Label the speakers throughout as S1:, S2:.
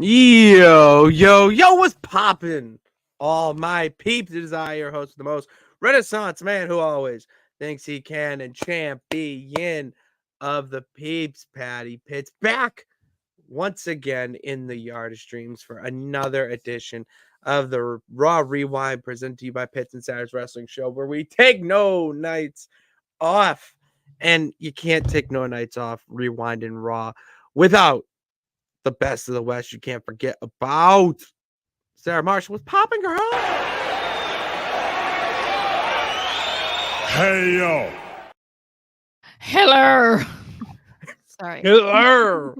S1: Yo, what's poppin'? All my peeps, it is I, your host, the most Renaissance man who always thinks he can and champion of the peeps, Patty Pitts, back once again in the Yard of Streams for another edition of the Raw Rewind presented to you by Pitts and Sara's Wrestling Show, where we take no nights off. And you can't take no nights off rewinding Raw without the best of the West. You can't forget about Sarah Marshall was popping her off.
S2: Hey, yo.
S3: Hello. Sorry.
S1: Hello.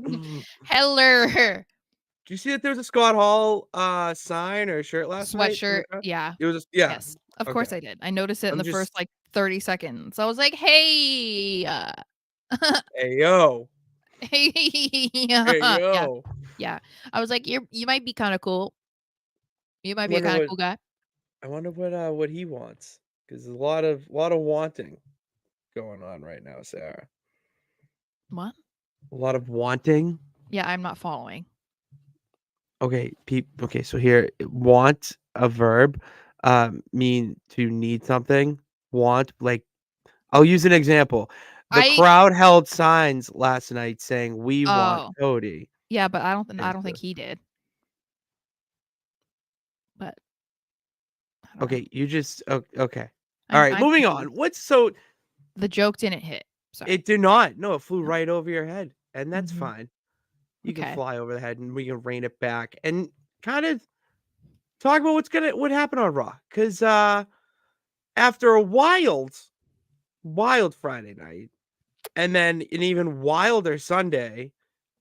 S3: Hello.
S1: Do you see that there was a Scott Hall sign or shirt last night?
S3: Sweatshirt. Yeah.
S1: It was yeah.
S3: Yes. Of course I did. I noticed it in the
S1: just-
S3: first 30 seconds. I was like, hey.
S1: Hey yo.
S3: Hey.
S1: Hey yo.
S3: Yeah. I was like, you might be kind of cool. You might be a kind of cool guy.
S1: I wonder what he wants, because there's a lot of wanting going on right now, Sarah.
S3: What?
S1: A lot of wanting.
S3: Yeah, I'm not following.
S1: Okay, okay, so here, want, a verb, mean to need something. Want, like, I'll use an example. The crowd held signs last night saying, "We want Cody."
S3: Yeah, but I don't think he did. But
S1: okay, you just okay. All right, moving on.
S3: The joke didn't hit. Sorry.
S1: It did not. No, it flew right over your head, and that's fine. You
S3: Okay.
S1: can fly over the head, and we can rein it back and kind of talk about what happened on Raw. Because after a wild Friday night, and then an even wilder Sunday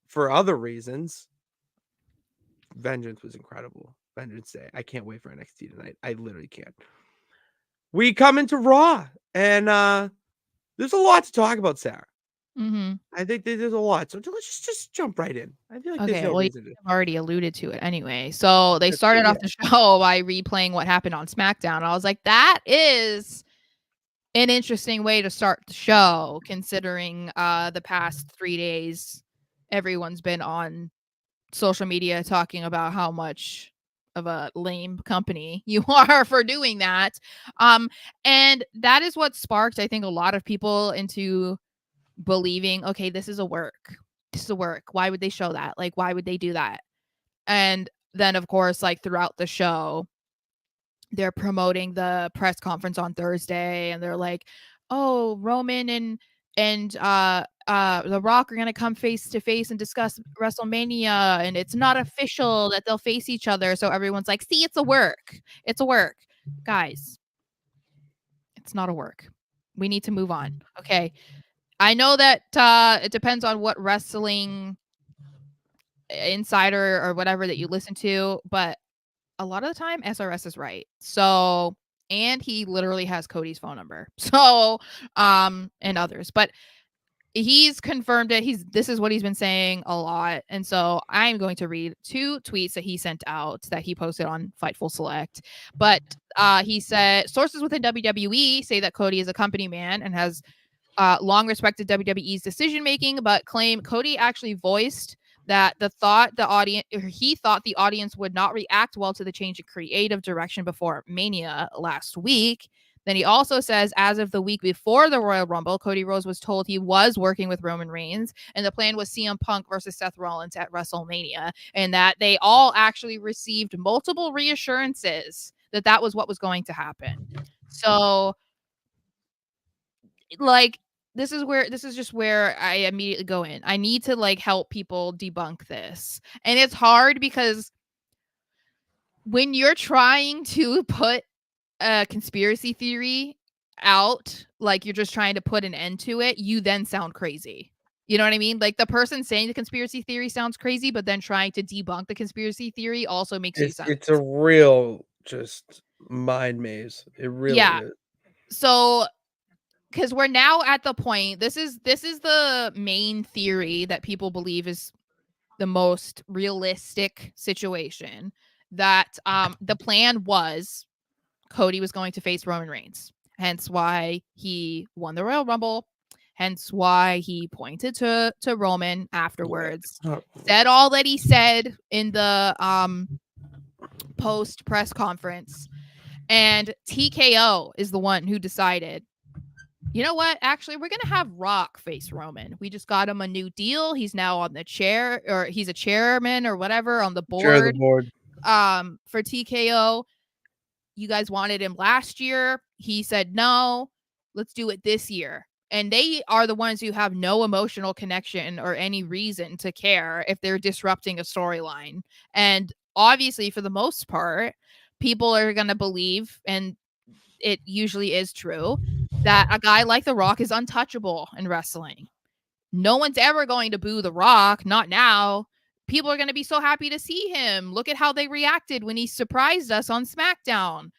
S1: for other reasons, Vengeance was incredible. Vengeance Day. I can't wait for NXT tonight. I literally can't. We come into Raw, and there's a lot to talk about, Sarah. I think there's a lot. So let's just jump right in. I feel like there's no reason to.
S3: I've already alluded to it anyway. So they started off the show by replaying what happened on SmackDown. I was like, that is an interesting way to start the show, considering the past 3 days everyone's been on social media talking about how much of a lame company you are for doing that. And that is what sparked, I think, a lot of people into believing, okay, this is a work. Why would they show that? Like, why would they do that? And then, of course, like throughout the show, they're promoting the press conference on Thursday, and they're like, oh, Roman and The Rock are gonna come face to face and discuss WrestleMania, and it's not official that they'll face each other. So everyone's like, see, it's a work. It's a work. Guys, it's not a work. We need to move on. Okay. I know that it depends on what wrestling insider or whatever that you listen to, but a lot of the time SRS is right. So, and he literally has Cody's phone number. So, and others, but he's confirmed it. This is what he's been saying a lot. And so I'm going to read 2 tweets that he sent out that he posted on Fightful Select. But he said, sources within WWE say that Cody is a company man and has long respected WWE's decision making, but claim Cody actually voiced that he thought the audience would not react well to the change in creative direction before Mania last week. Then he also says, as of the week before the Royal Rumble, Cody Rhodes was told he was working with Roman Reigns, and the plan was CM Punk versus Seth Rollins at WrestleMania, and that they all actually received multiple reassurances that that was what was going to happen. So, like, this is just where I immediately go in. I need to like help people debunk this. And it's hard because when you're trying to put a conspiracy theory out, like you're just trying to put an end to it, you then sound crazy. You know what I mean? Like the person saying the conspiracy theory sounds crazy, but then trying to debunk the conspiracy theory also makes you sound.
S1: It's a real just mind maze. It really is.
S3: So because we're now at the point, this is the main theory that people believe is the most realistic situation, that the plan was Cody was going to face Roman Reigns, hence why he won the Royal Rumble, Hence why he pointed to Roman afterwards,
S1: Oh,
S3: said all that he said in the post press conference. And TKO is the one who decided, you know what? Actually, we're going to have Rock face Roman. We just got him a new deal. He's now on the chair, or he's a chairman or whatever on the
S1: chair of the
S3: board.
S1: board.
S3: For TKO. You guys wanted him last year. He said, no, let's do it this year. And they are the ones who have no emotional connection or any reason to care if they're disrupting a storyline. And obviously, for the most part, people are going to believe, and it usually is true, that a guy like The Rock is untouchable in wrestling. No one's ever going to boo The Rock, not now. People are going to be so happy to see him. Look at how they reacted when he surprised us on SmackDown.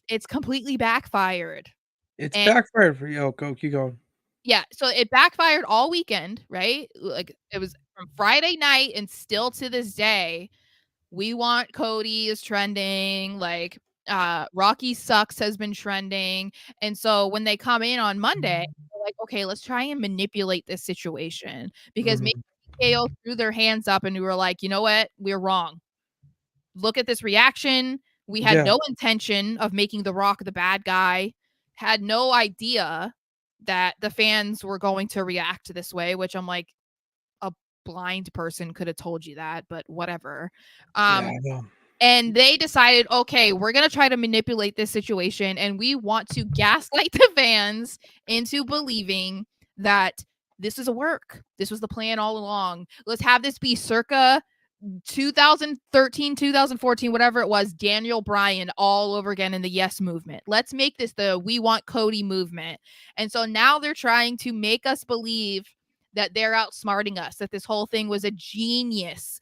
S3: It's completely backfired.
S1: It's backfired for you. Go, keep going.
S3: Yeah, so it backfired all weekend, right? Like, it was from Friday night and still to this day. We Want Cody is trending. Like, Rocky Sucks has been trending. And so when they come in on Monday, they're like, okay, let's try and manipulate this situation, because maybe KO threw their hands up and we were like, you know what? We're wrong. Look at this reaction. We had no intention of making The Rock the bad guy, had no idea that the fans were going to react this way, which I'm like, a blind person could have told you that, but whatever.
S1: Yeah, I know.
S3: And they decided, okay, we're going to try to manipulate this situation, and we want to gaslight the fans into believing that this is a work. This was the plan all along. Let's have this be circa 2013, 2014, whatever it was, Daniel Bryan all over again in the Yes movement. Let's make this the We Want Cody movement. And so now they're trying to make us believe that they're outsmarting us, that this whole thing was a genius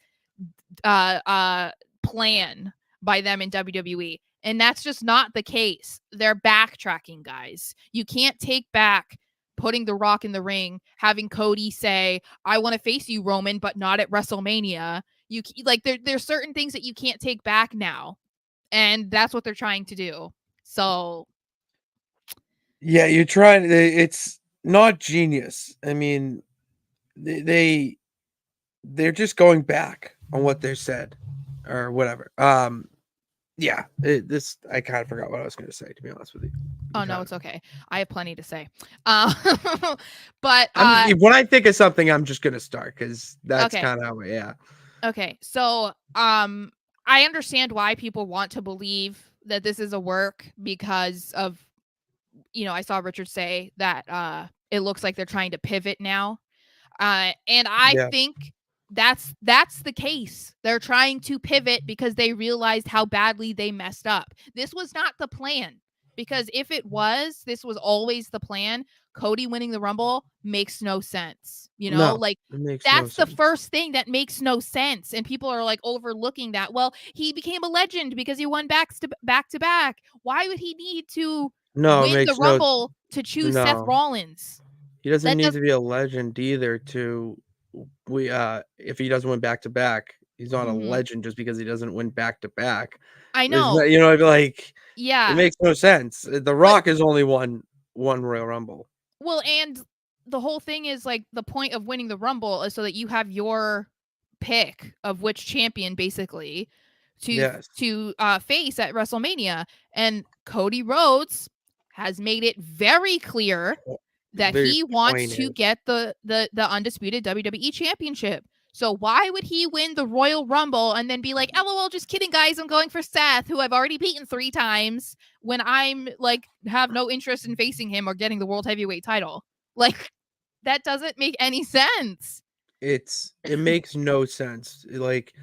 S3: plan by them in WWE. And that's just not the case. They're backtracking, guys. You can't take back putting The Rock in the ring, having Cody say, I want to face you, Roman, but not at WrestleMania. You like, there's certain things that you can't take back now. And that's what they're trying to do. So
S1: yeah, you're trying. It's not genius. I mean, they're just going back on what they said or whatever. Yeah, I kind of forgot what I was going to say, to be honest with you.
S3: Oh, no, it's okay. I have plenty to say. But
S1: when I think of something, I'm just going to start, because that's
S3: okay.
S1: kind of how, yeah.
S3: Okay, so I understand why people want to believe that this is a work, because of, I saw Richard say that it looks like they're trying to pivot now. And I think that's the case. They're trying to pivot because they realized how badly they messed up. This was not the plan, because if it was, this was always the plan. Cody winning the Rumble makes no sense. That's the first thing that makes no sense. And people are like overlooking that. Well, he became a legend because he won back to back. Why would he need to win the Rumble to choose Seth Rollins?
S1: He doesn't need to be a legend either if he doesn't win back to back. He's not a legend just because he doesn't win back to back.
S3: I know.
S1: Yeah. It makes no sense. The Rock has only won one Royal Rumble.
S3: Well, and the whole thing is, like, the point of winning the Rumble is so that you have your pick of which champion basically to face at WrestleMania. And Cody Rhodes has made it very clear that he wants to get the undisputed WWE championship. So why would he win the Royal Rumble and then be like, LOL, just kidding, guys, I'm going for Seth, who I've already beaten 3 times, when I'm like, have no interest in facing him or getting the World Heavyweight title? Like, that doesn't make any sense.
S1: It makes no sense. Like,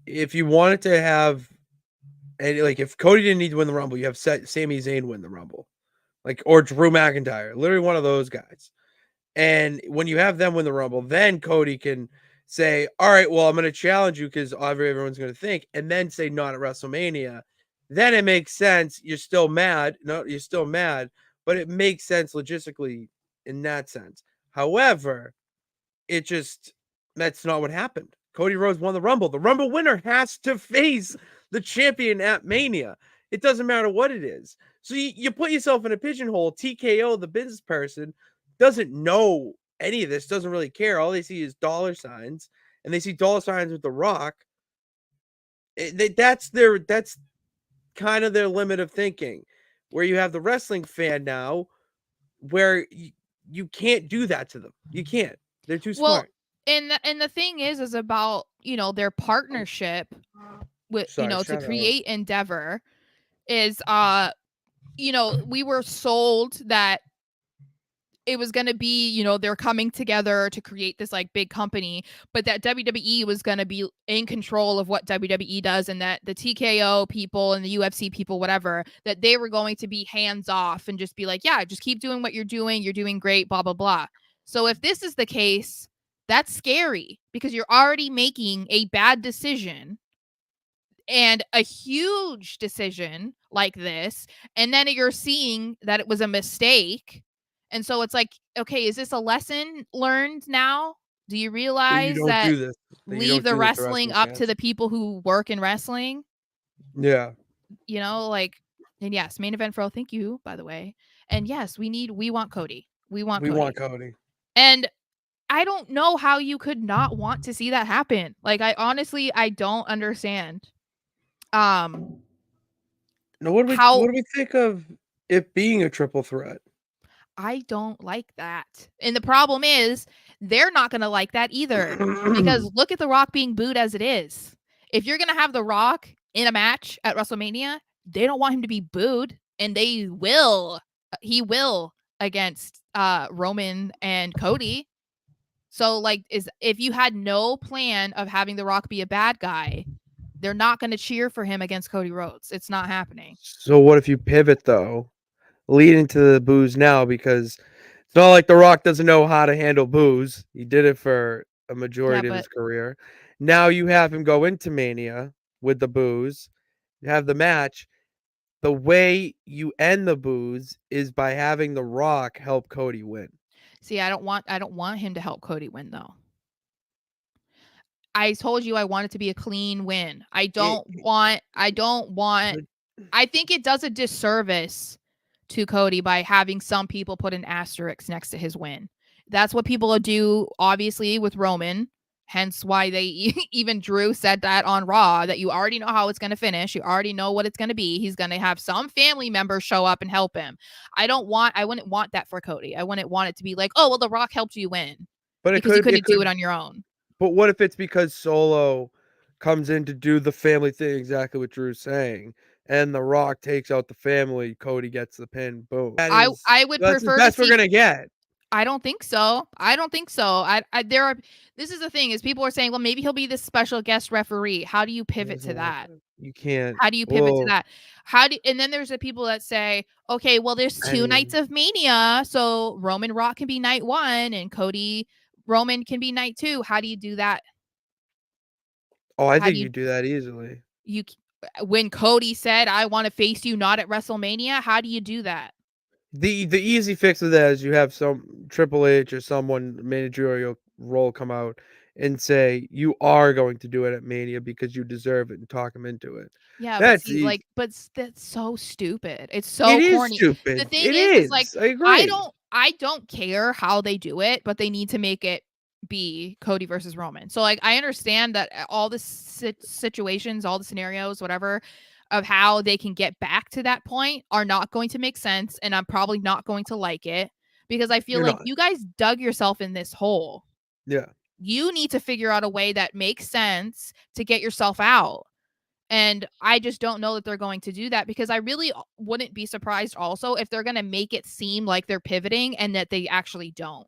S1: if you wanted to have, and like, if Cody didn't need to win the Rumble, you have Sami Zayn win the Rumble. Like, or Drew McIntyre, literally one of those guys. And when you have them win the Rumble, then Cody can say, all right, well, I'm going to challenge you because everyone's going to think, and then say not at WrestleMania. Then it makes sense. You're still mad. No, you're still mad, but it makes sense logistically in that sense. However, that's not what happened. Cody Rhodes won the Rumble. The Rumble winner has to face the champion at Mania. It doesn't matter what it is. So you put yourself in a pigeonhole. TKO, the business person, doesn't know any of this, doesn't really care. All they see is dollar signs, and they see dollar signs with The Rock. That's kind of their limit of thinking. Where you have the wrestling fan now, where you can't do that to them. You can't. They're too
S3: Well,
S1: smart.
S3: and the thing is about, their partnership with,
S1: Sorry,
S3: to
S1: shut up.
S3: create Endeavor is, we were sold that it was going to be, they're coming together to create this like big company, but that WWE was going to be in control of what WWE does, and that the TKO people and the UFC people, whatever, that they were going to be hands off and just be like, yeah, just keep doing what you're doing great, blah, blah, blah. So if this is the case, that's scary because you're already making a bad decision and a huge decision like this, and then you're seeing that it was a mistake. And so it's like, okay, is this a lesson learned now? Do you
S1: You
S3: realize
S1: don't
S3: that
S1: do this. You
S3: leave
S1: don't
S3: the
S1: do this to
S3: wrestling
S1: wrestling
S3: up to
S1: fans.
S3: the people who work in wrestling?
S1: Yeah.
S3: Like, and yes, main event Fro, thank you, by the way. And yes, we want Cody. We want
S1: Cody.
S3: And I don't know how you could not want to see that happen. Like, I don't understand.
S1: Now, what do we think of it being a triple threat?
S3: I don't like that. And the problem is, they're not going to like that either. Because look at The Rock being booed as it is. If you're going to have The Rock in a match at WrestleMania, they don't want him to be booed. And he will against Roman and Cody. So, like, if you had no plan of having The Rock be a bad guy, they're not going to cheer for him against Cody Rhodes. It's not happening.
S1: So what if you pivot, though, lead into the booze now? Because it's not like The Rock doesn't know how to handle booze. He did it for a majority of his career. Now you have him go into Mania with the booze. You have the match. The way you end the booze is by having The Rock help Cody win.
S3: See, I don't want him to help Cody win, though. I told you I want it to be a clean win. I think it does a disservice to Cody by having some people put an asterisk next to his win. That's what people do, obviously, with Roman. Hence why they even Drew said that on Raw, that you already know how it's going to finish. You already know what it's going to be. He's going to have some family member show up and help him. I wouldn't want that for Cody. I wouldn't want it to be like, oh, well, The Rock helped you win.
S1: But
S3: because you couldn't do it on your own.
S1: But what if it's because Solo comes in to do the family thing, exactly what Drew's saying, and The Rock takes out the family, Cody gets the pin, boom.
S3: I would prefer
S1: that's
S3: to
S1: what we're gonna get.
S3: I don't think so. This is the thing, is people are saying, well, maybe he'll be this special guest referee. How do you pivot to that?
S1: You can't.
S3: How do you pivot to that? And then there's the people that say, okay, well, there's two nights of Mania, so Roman Rock can be night 1 and Cody Roman can be night 2. How do you do that?
S1: Oh, I think you do that easily.
S3: When Cody said, I want to face you not at WrestleMania, how do you do that?
S1: The easy fix of that is you have some Triple H or someone managerial role come out and say you are going to do it at Mania because you deserve it, and talk him into it.
S3: Yeah,
S1: that's
S3: that's so stupid. It's so corny.
S1: Is stupid.
S3: The thing
S1: is
S3: like,
S1: I agree.
S3: I don't care how they do it, but they need to make it be Cody versus Roman. So, like, I understand that all the situations, all the scenarios, whatever, of how they can get back to that point are not going to make sense, and I'm probably not going to like it because I feel like you guys dug yourself in this hole.
S1: Yeah.
S3: You need to figure out a way that makes sense to get yourself out. And I just don't know that they're going to do that, because I really wouldn't be surprised also if they're going to make it seem like they're pivoting and that they actually don't.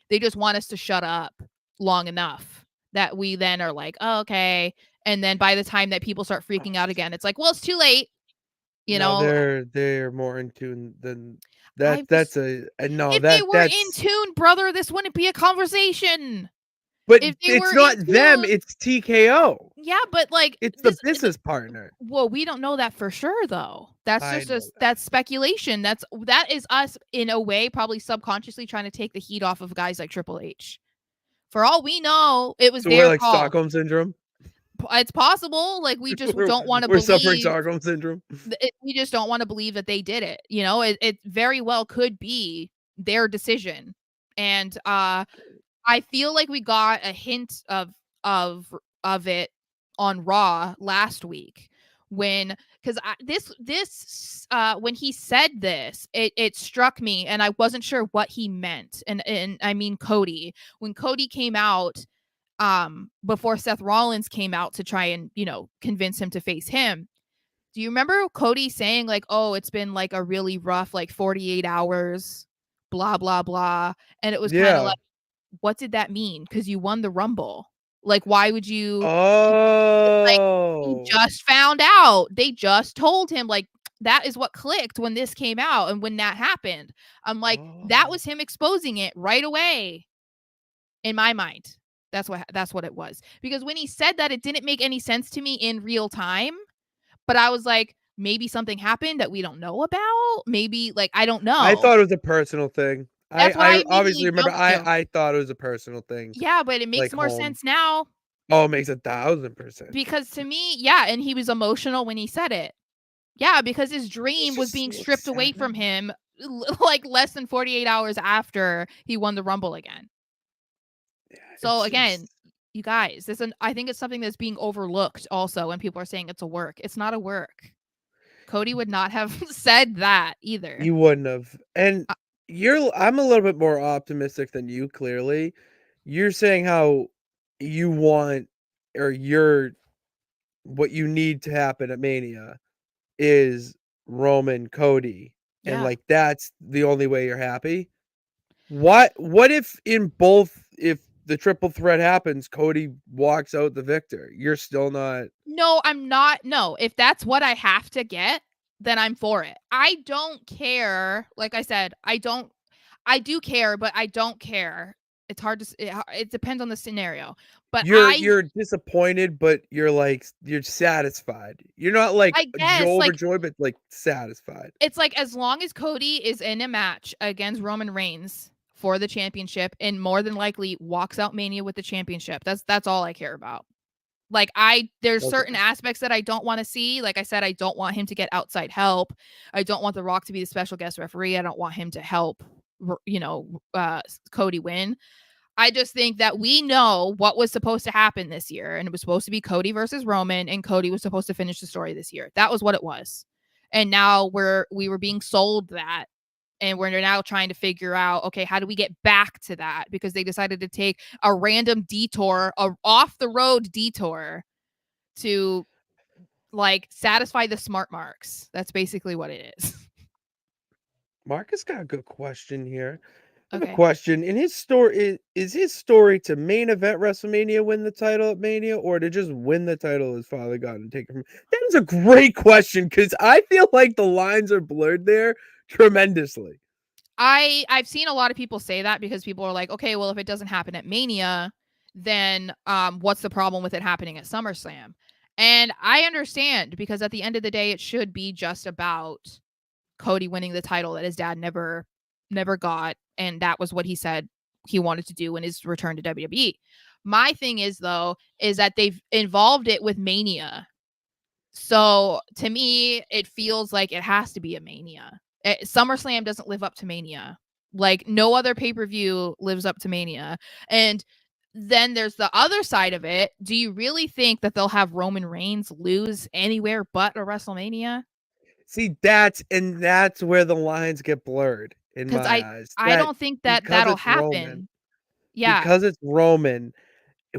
S3: They just want us to shut up long enough that we then are like, oh, okay. And then by the time that people start freaking out again, it's like, well, it's too late.
S1: They're more in tune than that.
S3: If they were in tune, brother, this wouldn't be a conversation.
S1: But it's not them, it's TKO.
S3: Yeah, but like,
S1: it's the business partner.
S3: Well, we don't know that for sure, though. That's that's speculation. That is us in a way probably subconsciously trying to take the heat off of guys like Triple H. For all we know, it was their call.
S1: Stockholm syndrome.
S3: It's possible. Like, we just don't want to believe.
S1: We're suffering Stockholm syndrome.
S3: We just don't want to believe that they did it. It very well could be their decision. And I feel like we got a hint of it on Raw last week when, because this when he said this, it struck me, and I wasn't sure what he meant. And I mean Cody, when Cody came out before Seth Rollins came out to try and, you know, convince him to face him. Do you remember Cody saying like, "Oh, it's been like a really rough like 48 hours, blah blah blah." And it was kind of
S1: Yeah.
S3: like, what did that mean? Cuz you won the Rumble. Like, why would you, like, he
S1: Oh.
S3: just found out. They just told him like that is what clicked when this came out and when that happened. I'm like, that
S1: Oh.
S3: was him exposing it right away in my mind. That's what it was. Because when he said that, it didn't make any sense to me in real time, but I was like, maybe something happened that we don't know about. Maybe, like, I don't
S1: I
S3: know.
S1: thought it was a personal thing.
S3: That's what I
S1: I obviously
S3: immediately
S1: remember
S3: jumped to.
S1: I thought it was a personal thing,
S3: Yeah, but it makes
S1: like
S3: more
S1: home.
S3: sense now
S1: Oh, it makes 1,000%.
S3: because to me, yeah, and he was emotional when he said it. Yeah, because his
S1: He's
S3: dream was
S1: just
S3: being
S1: looks
S3: stripped away
S1: sad
S3: from
S1: now.
S3: him like less than 48 hours after he won the Rumble again.
S1: Yeah,
S3: So
S1: it's
S3: again,
S1: just
S3: you guys, I think it's something that's being overlooked also when people are saying it's a work. It's not a work. Cody would not have said that either.
S1: you wouldn't have. And
S3: Uh,
S1: I'm a little bit more optimistic than you, clearly. You're saying how you want or what you need to happen at Mania is Roman Cody, and,
S3: yeah.
S1: like, that's the only way you're happy? What if the triple threat happens, Cody walks out the victor? You're still not.
S3: No, I'm not. No, if that's what I have to get, then I'm for it. I don't care. Like I said, I do care, but I don't care. It's hard to it depends on the scenario. But
S1: You're disappointed, but you're, like, you're satisfied. You're not, like,
S3: I guess like
S1: overjoyed, but, like, satisfied.
S3: it's like as long as Cody is in a match against Roman Reigns for the championship and more than likely walks out Mania with the championship. That's all I care about. Like there's certain
S1: Okay.
S3: aspects that I don't want to see. Like I said, I don't want him to get outside help. I don't want The Rock to be the special guest referee. I don't want him to help, Cody win. I just think that we know what was supposed to happen this year, and it was supposed to be Cody versus Roman, and Cody was supposed to finish the story this year. That was what it was. And now we were being sold that, and we're now trying to figure out, okay, how do we get back to that? Because they decided to take a random detour, a off the road detour to like satisfy the smart marks. That's basically what it is.
S1: Marcus got a good question here. I have a
S3: Okay.
S1: question. In his story, is his story to main event WrestleMania, win the title at Mania, or to just win the title his father got and take it from? That is a great question because I feel like the lines are blurred there tremendously.
S3: I've seen a lot of people say that because people are like, okay, well, if it doesn't happen at Mania, then what's the problem with it happening at SummerSlam? And I understand because at the end of the day, it should be just about Cody winning the title that his dad never got, and that was what he said he wanted to do in his return to WWE. My thing is though, is that they've involved it with Mania. So to me, it feels like it has to be a Mania. SummerSlam doesn't live up to Mania. Like no other pay-per-view lives up to Mania. And then there's the other side of it. Do you really think that they'll have Roman Reigns lose anywhere but a WrestleMania?
S1: See, that's where the lines get blurred in
S3: Because
S1: my eyes.
S3: I
S1: That
S3: don't think that
S1: because
S3: that'll
S1: it's Roman,
S3: happen. Yeah,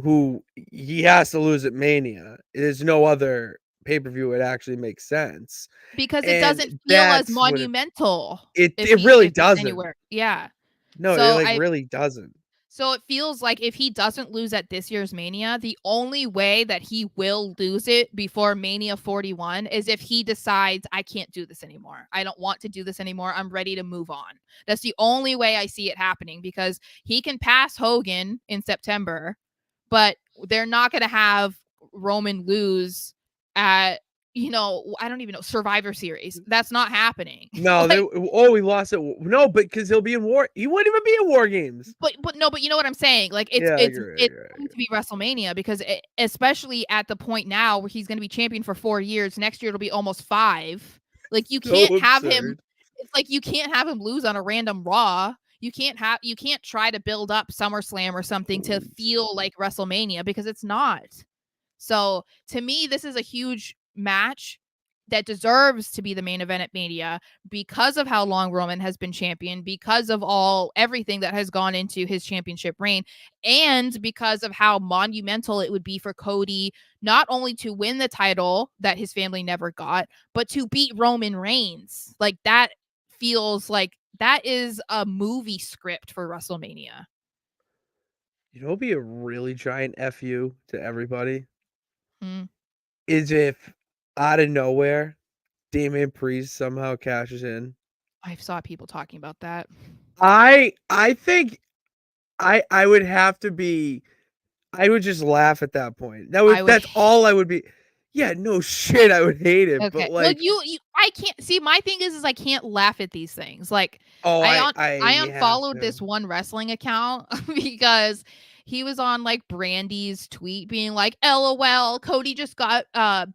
S1: who he has to lose at Mania. There's no other pay-per-view it actually makes sense.
S3: because it
S1: And
S3: doesn't feel as
S1: that's what
S3: monumental
S1: it really
S3: if it's
S1: doesn't.
S3: anywhere. Yeah.
S1: No, it,
S3: So
S1: like,
S3: I
S1: really doesn't.
S3: So it feels like if he doesn't lose at this year's Mania, the only way that he will lose it before Mania 41 is if he decides, I can't do this anymore. I don't want to do this anymore. I'm ready to move on. That's the only way I see it happening because he can pass Hogan in September, but they're not going to have Roman lose at, I don't even know, Survivor Series. That's not happening.
S1: No,
S3: Like,
S1: he lost it. No, but because he'll be in war. He wouldn't even be in War Games.
S3: but no, but you know what I'm saying? Like it's
S1: Yeah,
S3: it's
S1: you're right.
S3: it's
S1: You're
S3: going
S1: right.
S3: to be WrestleMania because especially at the point now where he's going to be champion for 4 years. Next year it'll be almost 5. Like you
S1: So
S3: can't have him.
S1: absurd.
S3: It's like you can't have him lose on a random Raw. You can't try to build up SummerSlam or something to feel like WrestleMania, because it's not. So to me, this is a huge match that deserves to be the main event at Mania because of how long Roman has been champion, because of everything that has gone into his championship reign, and because of how monumental it would be for Cody not only to win the title that his family never got, but to beat Roman Reigns. Like, that feels like that is a movie script for WrestleMania.
S1: You know, it'd be a really giant FU to everybody
S3: Hmm.
S1: is if out of nowhere Damian Priest somehow cashes in.
S3: I saw people talking about that.
S1: I think I would have to be. I would just laugh at that point. That's all I would be. Yeah, no shit, I would hate it.
S3: Okay.
S1: But
S3: Well,
S1: like,
S3: I can't see. My thing is I can't laugh at these things. Like,
S1: oh,
S3: I
S1: I have
S3: unfollowed
S1: to.
S3: this one wrestling account because he was on like Brandy's tweet being like, "LOL, Cody just got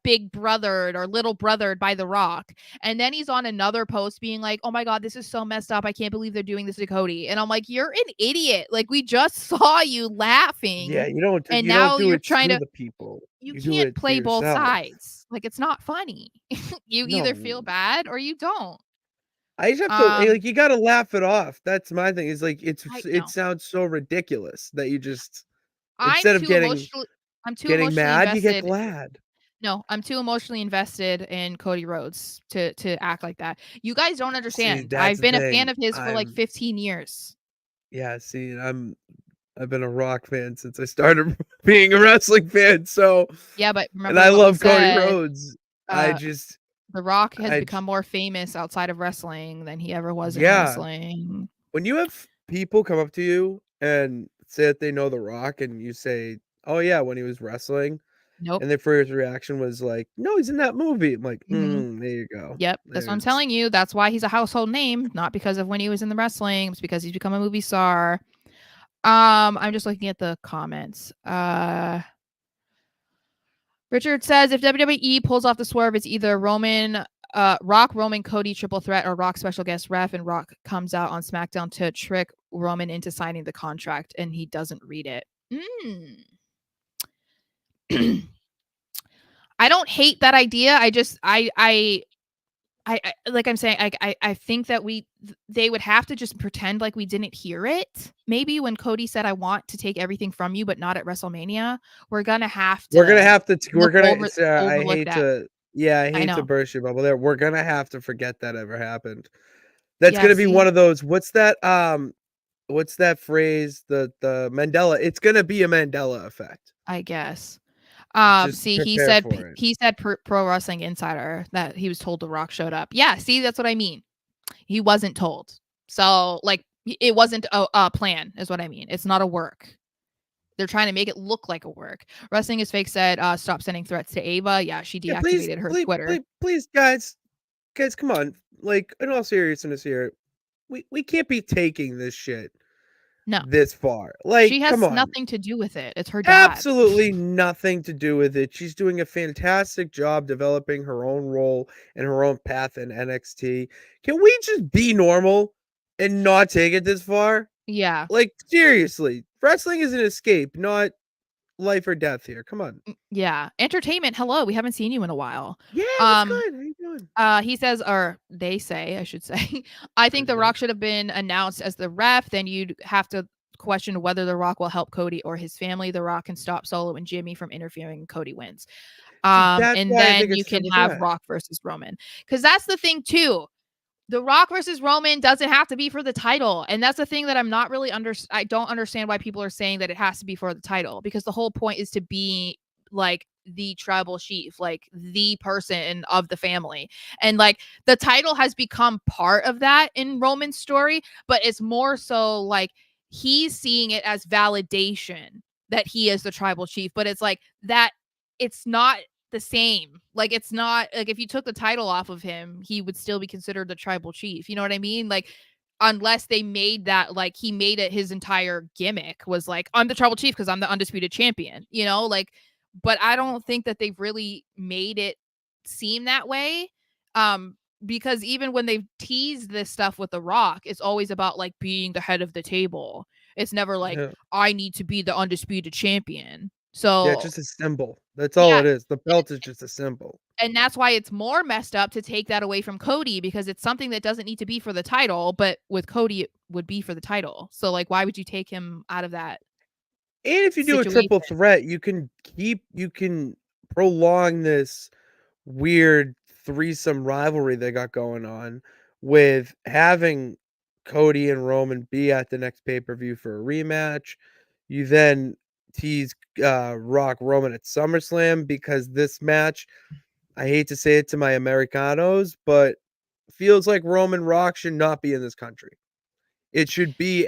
S3: big brothered or little brothered by The Rock," and then he's on another post being like, "Oh my god, this is so messed up. I can't believe they're doing this to Cody." And I'm like, "You're an idiot. Like, we just saw you
S1: Yeah,
S3: laughing, and
S1: you don't
S3: now
S1: do
S3: you're
S1: it
S3: trying
S1: to
S3: to."
S1: the people.
S3: You
S1: You do
S3: can't
S1: it to
S3: play both
S1: yourself.
S3: sides. Like, it's not funny. You either feel
S1: No.
S3: bad or you don't.
S1: I just have to
S3: Um,
S1: like you gotta laugh it off. That's my thing. Is like
S3: I
S1: it
S3: no.
S1: sounds so ridiculous that you just
S3: I'm
S1: instead of
S3: too emotionally
S1: mad, you get
S3: invested.
S1: glad.
S3: No, I'm too emotionally invested in Cody Rhodes to act like that. You guys don't
S1: See,
S3: understand.
S1: that's
S3: I've
S1: the
S3: been a fan
S1: thing.
S3: of his for like 15 years.
S1: Yeah, see, I've been a rock fan since I started being a wrestling fan. So,
S3: Yeah, but
S1: and
S3: remember
S1: I
S3: what we
S1: love Cody
S3: said,
S1: Rhodes. I
S3: uh,
S1: just,
S3: The Rock has
S1: I,
S3: become more famous outside of wrestling than he ever was in
S1: yeah.
S3: wrestling.
S1: When you have people come up to you and say that they know The Rock, and you say, "Oh yeah, when he was wrestling,"
S3: Nope.
S1: and their first reaction was like, "No, he's in that movie." I'm like,
S3: Mhm.
S1: there you go.
S3: Yep, that's what I'm
S1: There's
S3: telling you. That's why he's a household name, not because of when he was in the wrestling. It's because he's become a movie star. I'm just looking at the comments. Richard says if WWE pulls off the swerve, it's either Rock, Roman, Cody triple threat, or Rock special guest ref, and Rock comes out on SmackDown to trick Roman into signing the contract, and he doesn't read it. I don't hate that idea. I like I'm saying, I think that they would have to just pretend like we didn't hear it. Maybe when Cody said, "I want to take everything from you, but not at WrestleMania," we're gonna have to
S1: Sarah, I
S3: overlook
S1: hate
S3: that.
S1: to, yeah, I
S3: I
S1: hate to
S3: know.
S1: burst your bubble there. We're gonna have to forget that ever happened. That's
S3: Yeah,
S1: gonna be one
S3: see,
S1: of those. What's that phrase? The Mandela. It's gonna be a Mandela effect.
S3: I guess.
S1: Just
S3: See,
S1: prepare for it.
S3: he said Pro Wrestling Insider that he was told The Rock showed up. Yeah, see, that's what I mean. He wasn't told. So, like, it wasn't a plan, is what I mean. It's not a work. They're trying to make it look like a work. Wrestling is Fake said, stop sending threats to Ava. Yeah, she
S1: Yeah,
S3: deactivated her Twitter.
S1: please, guys, come on. Like, in all seriousness here, we can't be taking this shit
S3: No,
S1: this far.
S3: she
S1: Like, come
S3: has
S1: on.
S3: nothing to do with it. It's her dad.
S1: Absolutely nothing to do with it. She's doing a fantastic job developing her own role and her own path in NXT. Can we just be normal and not take it this far?
S3: Yeah.
S1: Like, seriously, wrestling is an escape, not life or death here. Come on.
S3: Yeah. Entertainment. Hello. We haven't seen you in a while.
S1: Yeah, what's
S3: Um,
S1: good? How you doing?
S3: He says, or they say, I should say, I think The Rock should have been announced as the ref. Then you'd have to question whether The Rock will help Cody or his family. The Rock can stop Solo and Jimmy from interfering. Cody wins.
S1: See, that's
S3: And
S1: why I
S3: then
S1: think
S3: you
S1: it's
S3: can
S1: triple
S3: have
S1: threat.
S3: Rock versus Roman. Because that's the thing, too. The Rock versus Roman doesn't have to be for the title. And that's the thing that I'm not really I don't understand why people are saying that it has to be for the title, because the whole point is to be like the tribal chief, like the person of the family. And like the title has become part of that in Roman's story, but it's more so like he's seeing it as validation that he is the tribal chief, but it's like that it's not the same. Like, it's not like if you took the title off of him, he would still be considered the tribal chief. You know what I mean? Like, unless they made that, like, he made it his entire gimmick was like, I'm the tribal chief because I'm the undisputed champion, you know? Like, but I don't think that they've really made it seem that way. because even when they've teased this stuff with The Rock, it's always about like being the head of the table. It's never like,
S1: Yeah.
S3: I need to be the undisputed champion.
S1: Yeah,
S3: So
S1: just a symbol. That's all
S3: yeah,
S1: it is. The belt is just a symbol.
S3: and that's why it's more messed up to take that away from Cody, because it's something that doesn't need to be for the title, but with Cody it would be for the title. So like, why would you take him out of that
S1: And if you do a
S3: situation?
S1: triple threat, you can prolong this weird threesome rivalry they got going on with having Cody and Roman be at the next pay-per-view for a rematch. You then tease Rock Roman at SummerSlam, because this match, I hate to say it to my Americanos, but feels like Roman Rock should not be in this country. It should be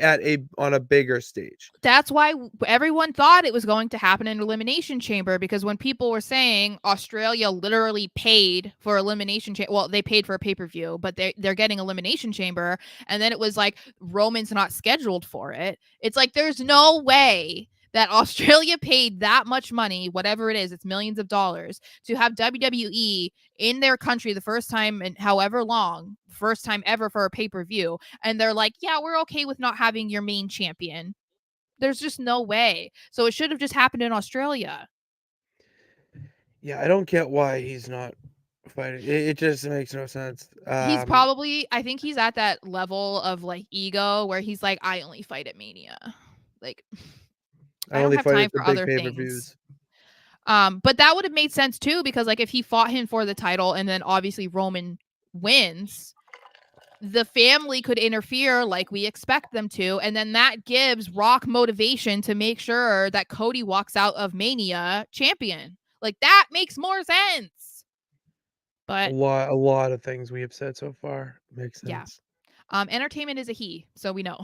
S1: on a bigger stage.
S3: That's why everyone thought it was going to happen in Elimination Chamber, because when people were saying Australia literally paid for Elimination Chamber, well, they paid for a pay-per-view, but they're getting Elimination Chamber, and then it was like Roman's not scheduled for it. It's like there's no way that Australia paid that much money, whatever it is, it's millions of dollars, to have WWE in their country the first time in however long, first time ever for a pay-per-view, and they're like, yeah, we're okay with not having your main champion. There's just no way. So it should have just happened in Australia.
S1: Yeah, I don't get why he's not fighting. It just makes no sense.
S3: He's probably, I think he's at that level of like ego where he's like, I only fight at Mania. Like,
S1: I
S3: I don't
S1: only
S3: have
S1: fight
S3: time
S1: at the
S3: for
S1: big
S3: other things.
S1: pay-per-views.
S3: But that would have made sense too, because like if he fought him for the title and then obviously Roman wins, the family could interfere like we expect them to, and then that gives Rock motivation to make sure that Cody walks out of Mania champion. Like that makes more sense.
S1: A
S3: But
S1: lot of things we have said so far makes
S3: yeah,
S1: sense.
S3: entertainment is a he, so we know.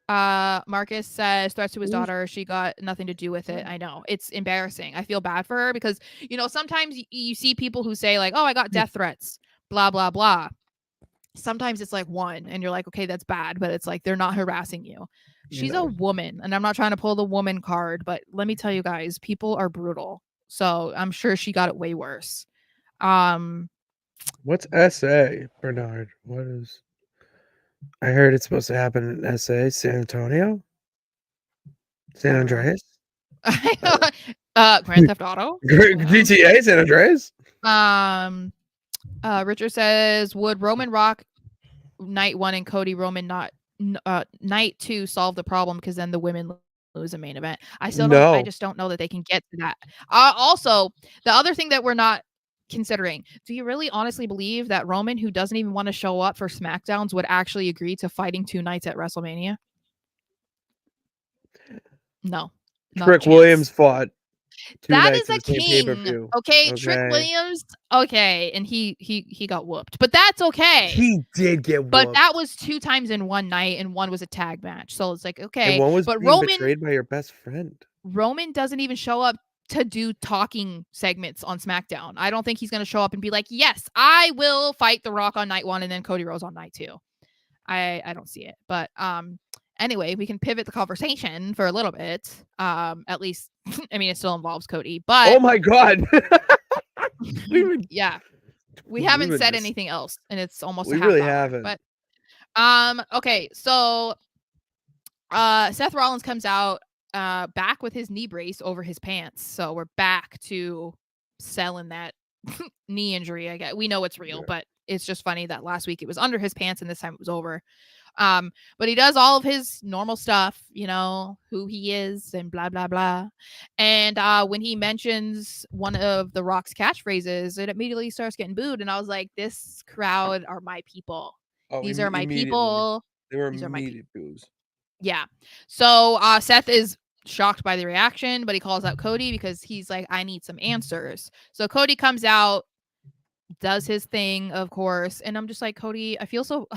S3: Marcus says threats to his daughter. She got nothing to do with it. I know, it's embarrassing. I feel bad for her because, you know, sometimes you see people who say like, oh, I got death threats, blah, blah, blah. Sometimes it's like one and you're like, okay, that's bad, but it's like they're not harassing you. She's a woman, and I'm not trying to pull the woman card, but let me tell you guys, people are brutal. So I'm sure she got it way worse.
S1: What's SA, Bernard? What is? I heard it's supposed to happen in SA, San Antonio, San Andreas,
S3: Grand Theft Auto,
S1: GTA, San Andreas.
S3: Richard says, would Roman Rock night 1 and Cody Roman not night 2 solve the problem, because then the women lose a main event? I just don't know that they can get to that. Also, the other thing that we're not considering, do you really honestly believe that Roman, who doesn't even want to show up for SmackDowns, would actually agree to fighting 2 nights at WrestleMania? No.
S1: Trick Williams fought 2
S3: that
S1: nights
S3: is
S1: of the
S3: a
S1: same
S3: king.
S1: pay-per-view.
S3: Okay, Trick Williams. Okay, and he got whooped, but that's okay.
S1: He did get whooped,
S3: but that was 2 times in one night, and one was a tag match. So it's like, okay,
S1: and one was
S3: but
S1: being betrayed by your best friend.
S3: Roman doesn't even show up to do talking segments on SmackDown. I don't think he's going to show up and be like, yes, I will fight The Rock on night 1 and then Cody Rhodes on night 2. I don't see it. But anyway, we can pivot the conversation for a little bit. At least, I mean, it still involves Cody, but
S1: oh my god.
S3: yeah, we haven't said anything else, and it's almost
S1: we
S3: a half
S1: really
S3: hour,
S1: haven't.
S3: But okay, so Seth Rollins comes out back with his knee brace over his pants. So we're back to selling that knee injury. I guess we know it's real, but it's just funny that last week it was under his pants and this time it was over. But he does all of his normal stuff, you know, who he is and blah, blah, blah. And when he mentions one of The Rock's catchphrases, it immediately starts getting booed. And I was like, this crowd are my people. These are my people.
S1: They were immediate boos.
S3: Yeah. So Seth is shocked by the reaction, but he calls out Cody because he's like, I need some answers. So Cody comes out, does his thing, of course, and I'm just like, Cody, I feel so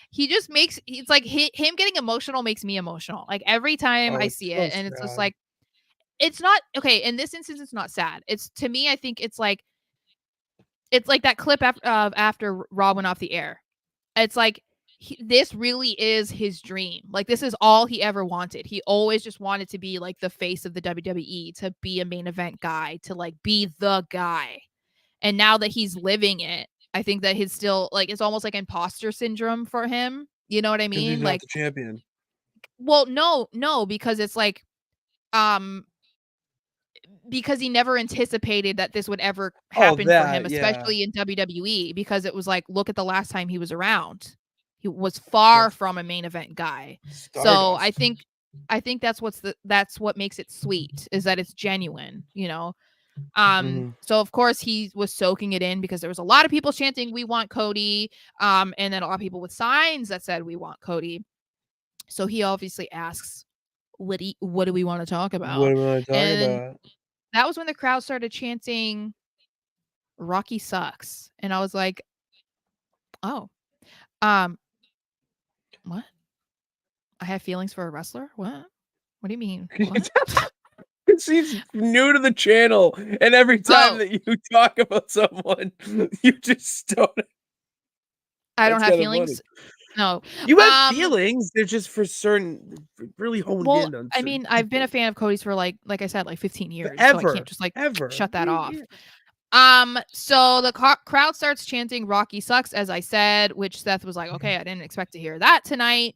S3: he just makes, it's like him getting emotional makes me emotional, like every time I see it. And it's just like, it's not okay in this instance, it's not sad. It's, to me, I think it's like that clip after Raw went off the air. It's like, this really is his dream. Like, this is all he ever wanted. He always just wanted to be like the face of the WWE, to be a main event guy, to like be the guy. And now that he's living it, I think that he's still like, it's almost like imposter syndrome for him. You know what I
S1: Because he's
S3: mean?
S1: not
S3: Like,
S1: the champion.
S3: well, no, because it's like, um, because he never anticipated that this would ever happen for him,
S1: That, yeah.
S3: especially in WWE, because it was like, look at the last time he was around. He was far
S1: Yes.
S3: from a main event guy. So
S1: Stardust.
S3: I think that's what makes it sweet, is that it's genuine, you know.
S1: Mhm.
S3: So of course he was soaking it in because there was a lot of people chanting, "We want Cody," and then a lot of people with signs that said, "We want Cody." So he obviously asks, what do we want to talk
S1: What
S3: about?
S1: am I talking
S3: And
S1: about?
S3: that was when the crowd started chanting, "Rocky sucks." And I was like, "Oh, um, what? I have feelings for a wrestler? What? What do you mean? What?"
S1: Because he's new to the channel, and every time
S3: Oh,
S1: that you talk about someone, you just don't.
S3: I don't
S1: That's
S3: have
S1: kind of funny.
S3: feelings. No.
S1: You have
S3: Um,
S1: feelings. They're just for certain, really honed
S3: well,
S1: in on
S3: I
S1: certain
S3: mean, I've been a
S1: people.
S3: fan of Cody's for like I said, like 15 years, so I can't
S1: Ever,
S3: just like
S1: ever.
S3: shut that off.
S1: Yeah.
S3: So the crowd starts chanting "Rocky sucks," as I said, which Seth was like, "Okay, I didn't expect to hear that tonight."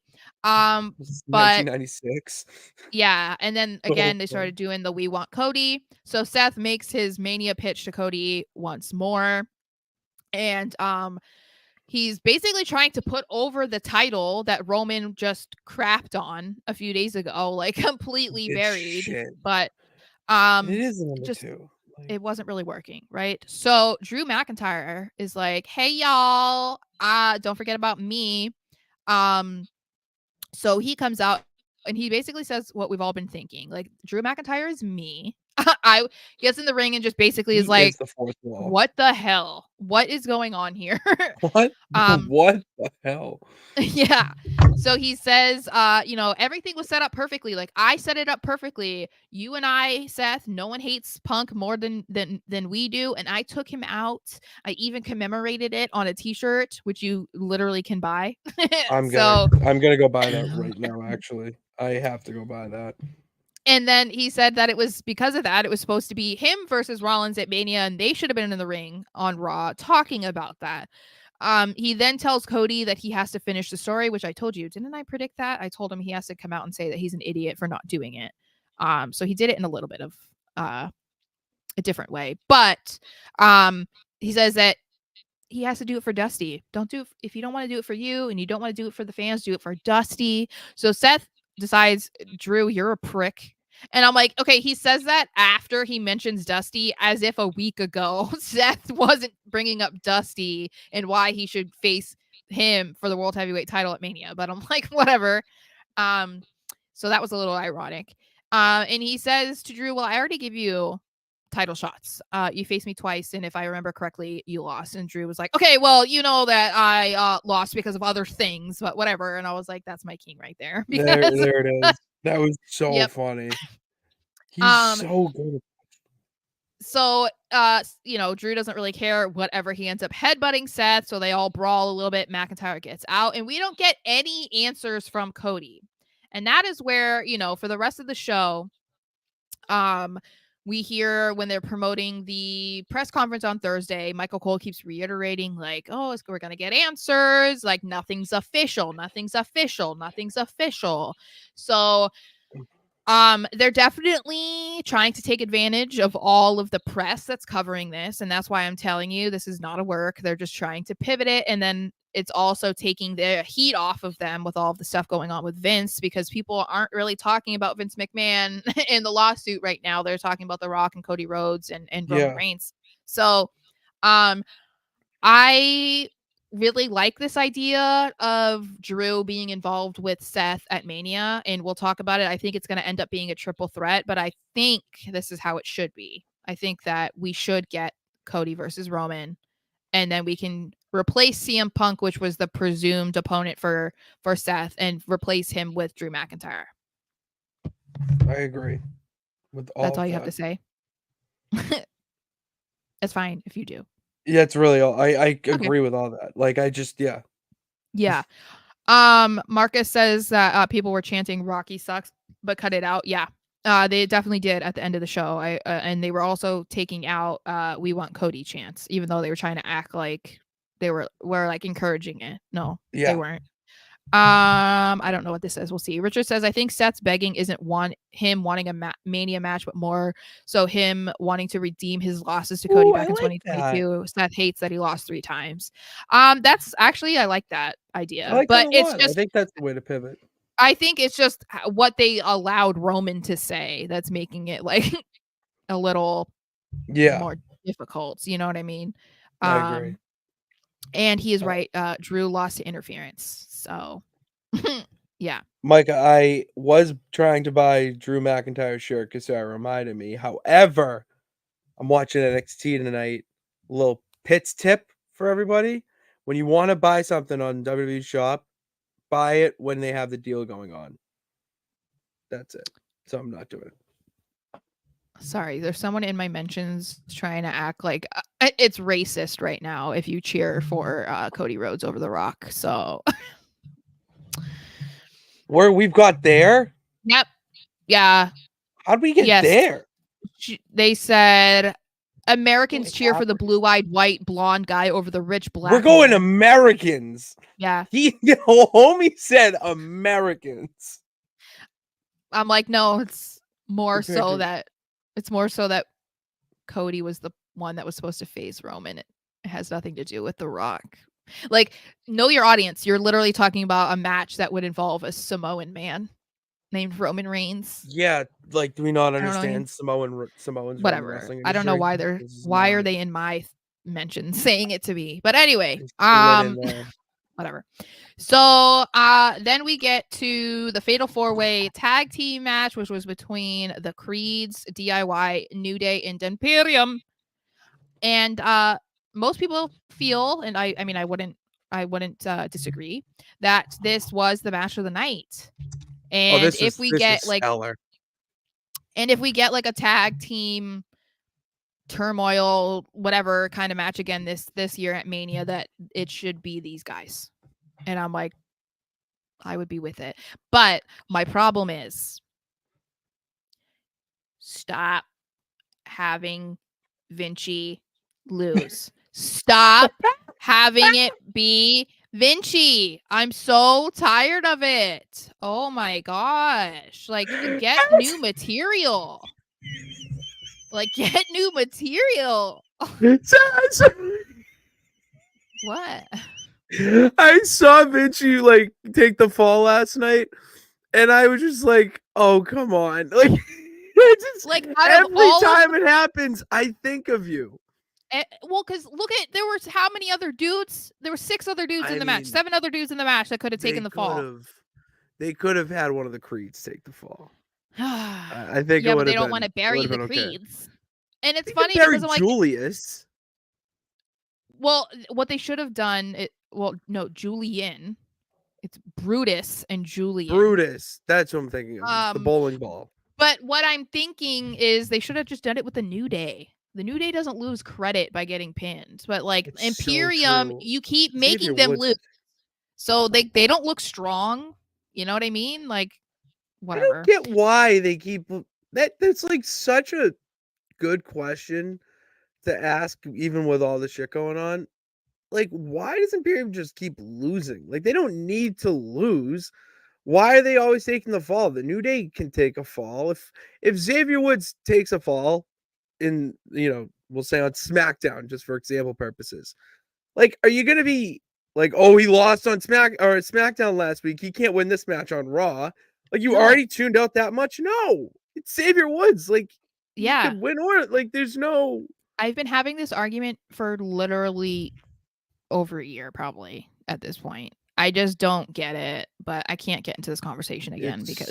S1: This is
S3: But
S1: 1996.
S3: yeah, and then
S1: So
S3: again they
S1: funny.
S3: started doing the "We want Cody." So Seth makes his Mania pitch to Cody once more, and he's basically trying to put over the title that Roman just crapped on a few days ago, like completely
S1: It's
S3: buried.
S1: shit.
S3: But
S1: And it is the
S3: it
S1: number
S3: just
S1: two. Like,
S3: it wasn't really working, right? So Drew McIntyre is like, "Hey y'all, don't forget about me." Um, so he comes out and he basically says what we've all been thinking. Like, Drew McIntyre is me. I gets in the ring and just basically is
S1: he is
S3: like,
S1: the fourth wall.
S3: "What the hell? What is going on here?"
S1: What?
S3: um,
S1: What the hell?
S3: yeah. So he says, everything was set up perfectly. Like, I set it up perfectly. You and I, Seth, no one hates Punk more than we do. And I took him out. I even commemorated it on a t-shirt, which you literally can buy.
S1: I'm
S3: So,
S1: gonna go buy that right now, actually. I have to go buy that.
S3: and then he said that it was because of that, it was supposed to be him versus Rollins at Mania, and they should have been in the ring on Raw talking about that. He then tells Cody that he has to finish the story, which I told you. Didn't I predict that? I told him he has to come out and say that he's an idiot for not doing it. So he did it in a little bit of a different way. But he says that he has to do it for Dusty. Don't do it if you don't want to do it for you and you don't want to do it for the fans, do it for Dusty. So Seth decides, Drew, you're a prick. And I'm like, okay, he says that after he mentions Dusty, as if a week ago Seth wasn't bringing up Dusty and why he should face him for the World Heavyweight title at Mania. But I'm like, whatever. So that was a little ironic. And he says to Drew, well, I already give you title shots. You faced me twice, and if I remember correctly, you lost. And Drew was like, okay, well, you know that I lost because of other things, but whatever. And I was like, that's my king right there. Because
S1: There it is. That was so
S3: yep.
S1: funny. He's
S3: Um,
S1: so good.
S3: so Drew doesn't really care whatever. He ends up headbutting Seth, so they all brawl a little bit. McIntyre gets out, and we don't get any answers from Cody. And that is where, for the rest of the show, we hear when they're promoting the press conference on Thursday, Michael Cole keeps reiterating, like, oh, we're going to get answers. Like, nothing's official. Nothing's official. Nothing's official. So they're definitely trying to take advantage of all of the press that's covering this. And that's why I'm telling you, this is not a work. They're just trying to pivot it. And then it's also taking the heat off of them with all of the stuff going on with Vince, because people aren't really talking about Vince McMahon in the lawsuit right now. They're talking about The Rock and Cody Rhodes and Roman Reigns. So I really like this idea of Drew being involved with Seth at Mania, and we'll talk about it. I think it's going to end up being a triple threat, but I think this is how it should be. I think that we should get Cody versus Roman, and then we can replace CM Punk, which was the presumed opponent for Seth, and replace him with Drew McIntyre.
S1: I agree with all.
S3: That's all
S1: of
S3: you have
S1: that.
S3: to say. It's fine if you do.
S1: Yeah, it's really all. I agree with all that. Like, I just
S3: Yeah. Marcus says that people were chanting Rocky sucks, but cut it out. Yeah. They definitely did at the end of the show. And they were also taking out "We Want Cody" chants, even though they were trying to act like they were like encouraging it. No, they weren't. I don't know what this says. We'll see. Richard says, I think Seth's begging isn't him wanting a Mania match, but more so him wanting to redeem his losses to Cody back in 2022. Seth hates that he lost 3 times. That's actually, I like that idea.
S1: I like
S3: but
S1: that a lot. I think that's the way to pivot.
S3: I think it's just what they allowed Roman to say that's making it like a little more difficult. You know what I mean?
S1: I agree.
S3: And he is right. Drew lost to interference. So, yeah.
S1: Micah, I was trying to buy Drew McIntyre's shirt because Sarah reminded me. However, I'm watching NXT tonight. A little Pits tip for everybody. When you want to buy something on WWE Shop, buy it when they have the deal going on. That's it. So I'm not doing it.
S3: Sorry, there's someone in my mentions trying to act like it's racist right now if you cheer for Cody Rhodes over The Rock. So
S1: where we've got there?
S3: Yep. Yeah.
S1: How'd we get there?
S3: They said Americans cheer for the blue-eyed, white, blonde guy over the rich black.
S1: We're going Americans.
S3: Yeah.
S1: Homie said Americans.
S3: I'm like, no, it's more so that Cody was the one that was supposed to face Roman. It has nothing to do with The Rock. Like, know your audience. You're literally talking about a match that would involve a Samoan man named Roman Reigns.
S1: Yeah, like, do we not understand Samoans?
S3: Whatever. I don't know why are they in my mention saying it to me. But anyway, whatever. So then we get to the Fatal 4-Way tag team match, which was between the Creeds, DIY, New Day, and Imperium. And most people feel, and I mean, I wouldn't disagree, that this was the match of the night. And if we get like a tag team turmoil, whatever kind of match again this year at Mania, that it should be these guys. And I'm like, I would be with it. But my problem is, stop having Vinci lose. Stop having it be Vinci. I'm so tired of it. Oh my gosh. Like, get new material. Like, get new material. What?
S1: I saw Vinci like take the fall last night, and I was just like, "Oh, come on!" Like, just,
S3: like
S1: every time it happens, I think of you.
S3: Well, because look at there were how many other dudes? There were 6 other dudes in the match, 7 other dudes in the match that could have taken the fall.
S1: They could have had one of the Creeds take the fall. I think.
S3: Yeah, but they don't want to bury the Creeds, and it's funny
S1: because I'm like, Julius.
S3: Well, what they should have done, Julian. It's Brutus and Julian.
S1: Brutus. That's what I'm thinking of. The bowling ball.
S3: But what I'm thinking is they should have just done it with the New Day. The New Day doesn't lose credit by getting pinned. But like Imperium, you keep making them lose. So they don't look strong. You know what I mean? Like, whatever.
S1: I don't get why they keep that. That's like such a good question to ask, even with all the shit going on. Like, why does Imperium just keep losing? Like, they don't need to lose. Why are they always taking the fall? The New Day can take a fall. If Xavier Woods takes a fall in, we'll say on SmackDown, just for example purposes, like, are you gonna be like, oh, he lost on SmackDown last week, he can't win this match on Raw? Like, you already tuned out that much? No, it's Xavier Woods. Like,
S3: yeah,
S1: you can win or like, there's no.
S3: I've been having this argument for literally over a year, probably at this point. I just don't get it, but I can't get into this conversation again because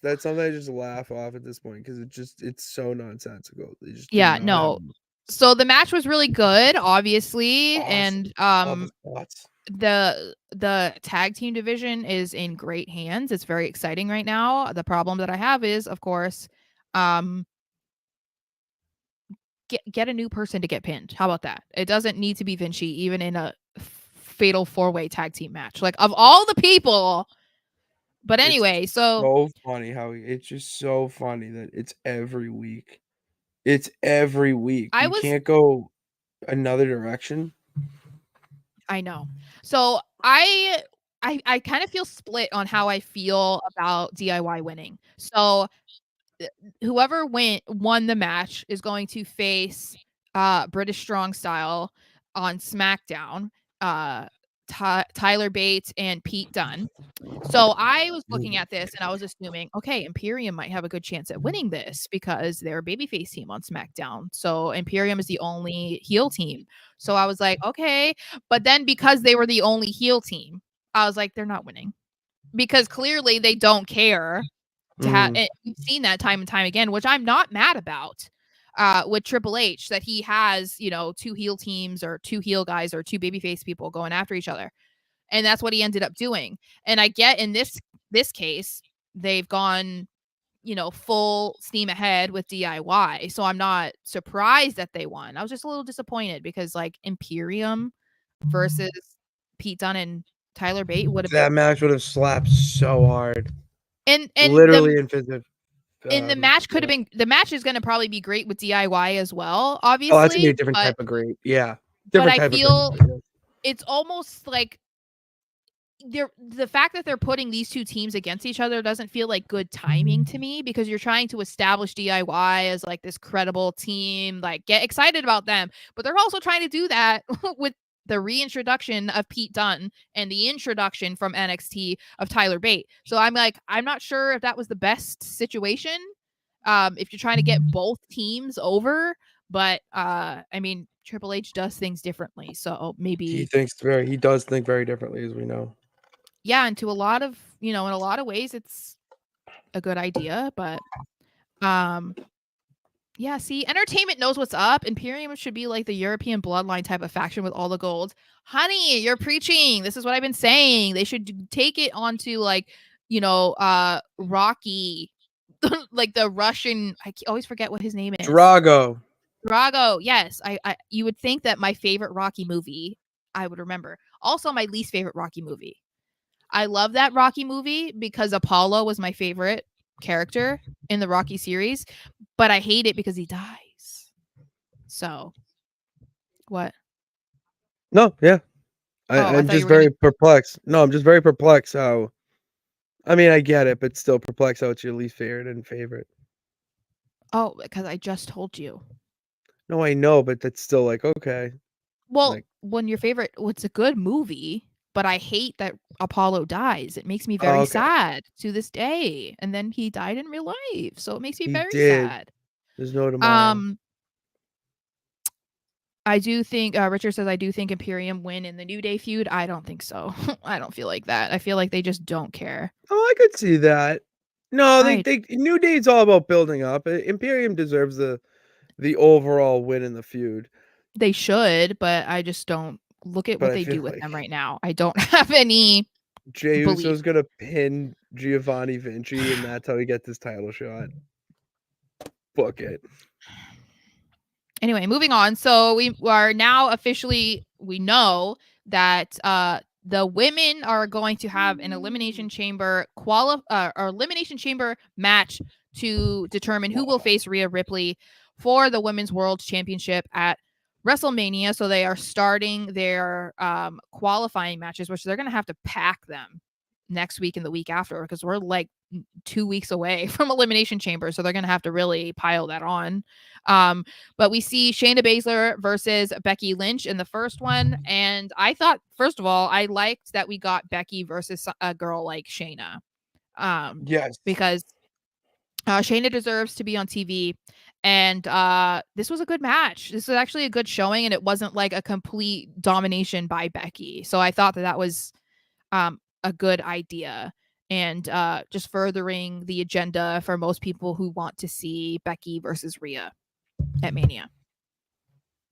S1: that's something I just laugh off at this point because it's so nonsensical.
S3: So the match was really good, obviously, awesome. And the tag team division is in great hands. It's very exciting right now. The problem that I have is, of course, get a new person to get pinned. How about that? It doesn't need to be Vinci, even in a fatal 4-way tag team match. Like, of all the people But
S1: It's
S3: anyway, so
S1: so funny how it's just so funny that it's every week. It's every week.
S3: I
S1: You
S3: was
S1: can't go another direction.
S3: I know. So I kind of feel split on how I feel about DIY winning. So whoever won the match is going to face British Strong Style on SmackDown, uh Tyler Bates and Pete Dunne. So I was looking at this and I was assuming, okay, Imperium might have a good chance at winning this because they're a babyface team on SmackDown. So Imperium is the only heel team. So I was like, okay. But then because they were the only heel team, I was like, they're not winning because clearly they don't care to have.
S1: Mm.
S3: We've seen that time and time again, which I'm not mad about. With Triple H, that he has, two heel teams or two heel guys or two babyface people going after each other. And that's what he ended up doing. And I get in this case, they've gone, full steam ahead with DIY. So I'm not surprised that they won. I was just a little disappointed because like Imperium versus Pete Dunne and Tyler Bate would have been
S1: That match would have slapped so hard.
S3: and
S1: Literally and physically.
S3: the match could have been the match is gonna probably be great with DIY as well,
S1: Oh, that's gonna be
S3: obviously.
S1: a different type of great. Yeah.
S3: But
S1: Different
S3: I
S1: type of
S3: feel
S1: great.
S3: it's almost like the fact that they're putting these two teams against each other doesn't feel like good timing to me because you're trying to establish DIY as like this credible team, like get excited about them, but they're also trying to do that with the reintroduction of Pete Dunne and the introduction from NXT of Tyler Bate. So I'm like, I'm not sure if that was the best situation. If you're trying to get both teams over, but I mean, Triple H does things differently, so maybe
S1: He does think very differently, as we know.
S3: yeah, and to a lot of, in a lot of ways it's a good idea, but um yeah, see, Entertainment knows what's up. Imperium should be like the European bloodline type of faction with all the gold. Honey, you're preaching. This is what I've been saying. They should take it onto like, Rocky, like the Russian. Always forget what his name is.
S1: Drago.
S3: Drago. Yes, I. You would think that my favorite Rocky movie, I would remember. Also, my least favorite Rocky movie. I love that Rocky movie because Apollo was my favorite character in the Rocky series, but I hate it because he dies. So, what?
S1: No, yeah.
S3: I
S1: I'm
S3: thought you
S1: just
S3: were gonna.
S1: very perplexed. No, I'm just very perplexed how. I mean, I get it, but still perplexed how it's your least favorite and favorite.
S3: Oh, because I just told you.
S1: No, I know, but that's still like okay.
S3: Well,
S1: Like,
S3: when your favorite, it's a good movie, but I hate that Apollo dies. It makes me
S1: oh,
S3: very
S1: okay,
S3: sad to this day. And then he died in real life, so it makes me
S1: he
S3: very
S1: did.
S3: sad.
S1: There's no tomorrow.
S3: Um, I do think Richard says I do think Imperium win in the New Day feud. I don't think so. I don't feel like that. I feel like they just don't care.
S1: Oh, I could see that. No,
S3: I
S1: they New Day's all about building up. Imperium deserves the overall win in the feud,
S3: They should, but I just don't look at
S1: but
S3: what
S1: I
S3: they
S1: feel
S3: do with them
S1: like
S3: right now. I don't have any
S1: Jey
S3: belief.
S1: Uso's gonna pin Giovanni Vinci, and that's how he gets his title shot. Book it.
S3: Anyway, moving on. So we are now we know that the women are going to have an elimination chamber or elimination chamber match to determine who will face Rhea Ripley for the Women's World Championship at WrestleMania. So they are starting their qualifying matches, which they're going to have to pack them next week and the week after because we're like 2 weeks away from Elimination Chamber. So they're going to have to really pile that on. But we see Shayna Baszler versus Becky Lynch in the first one. And I thought, first of all, I liked that we got Becky versus a girl like Shayna.
S1: Yes.
S3: Because Shayna deserves to be on TV. And this was a good match. This was actually a good showing, and it wasn't like a complete domination by Becky. So I thought that was a good idea and just furthering the agenda for most people who want to see Becky versus Rhea at Mania.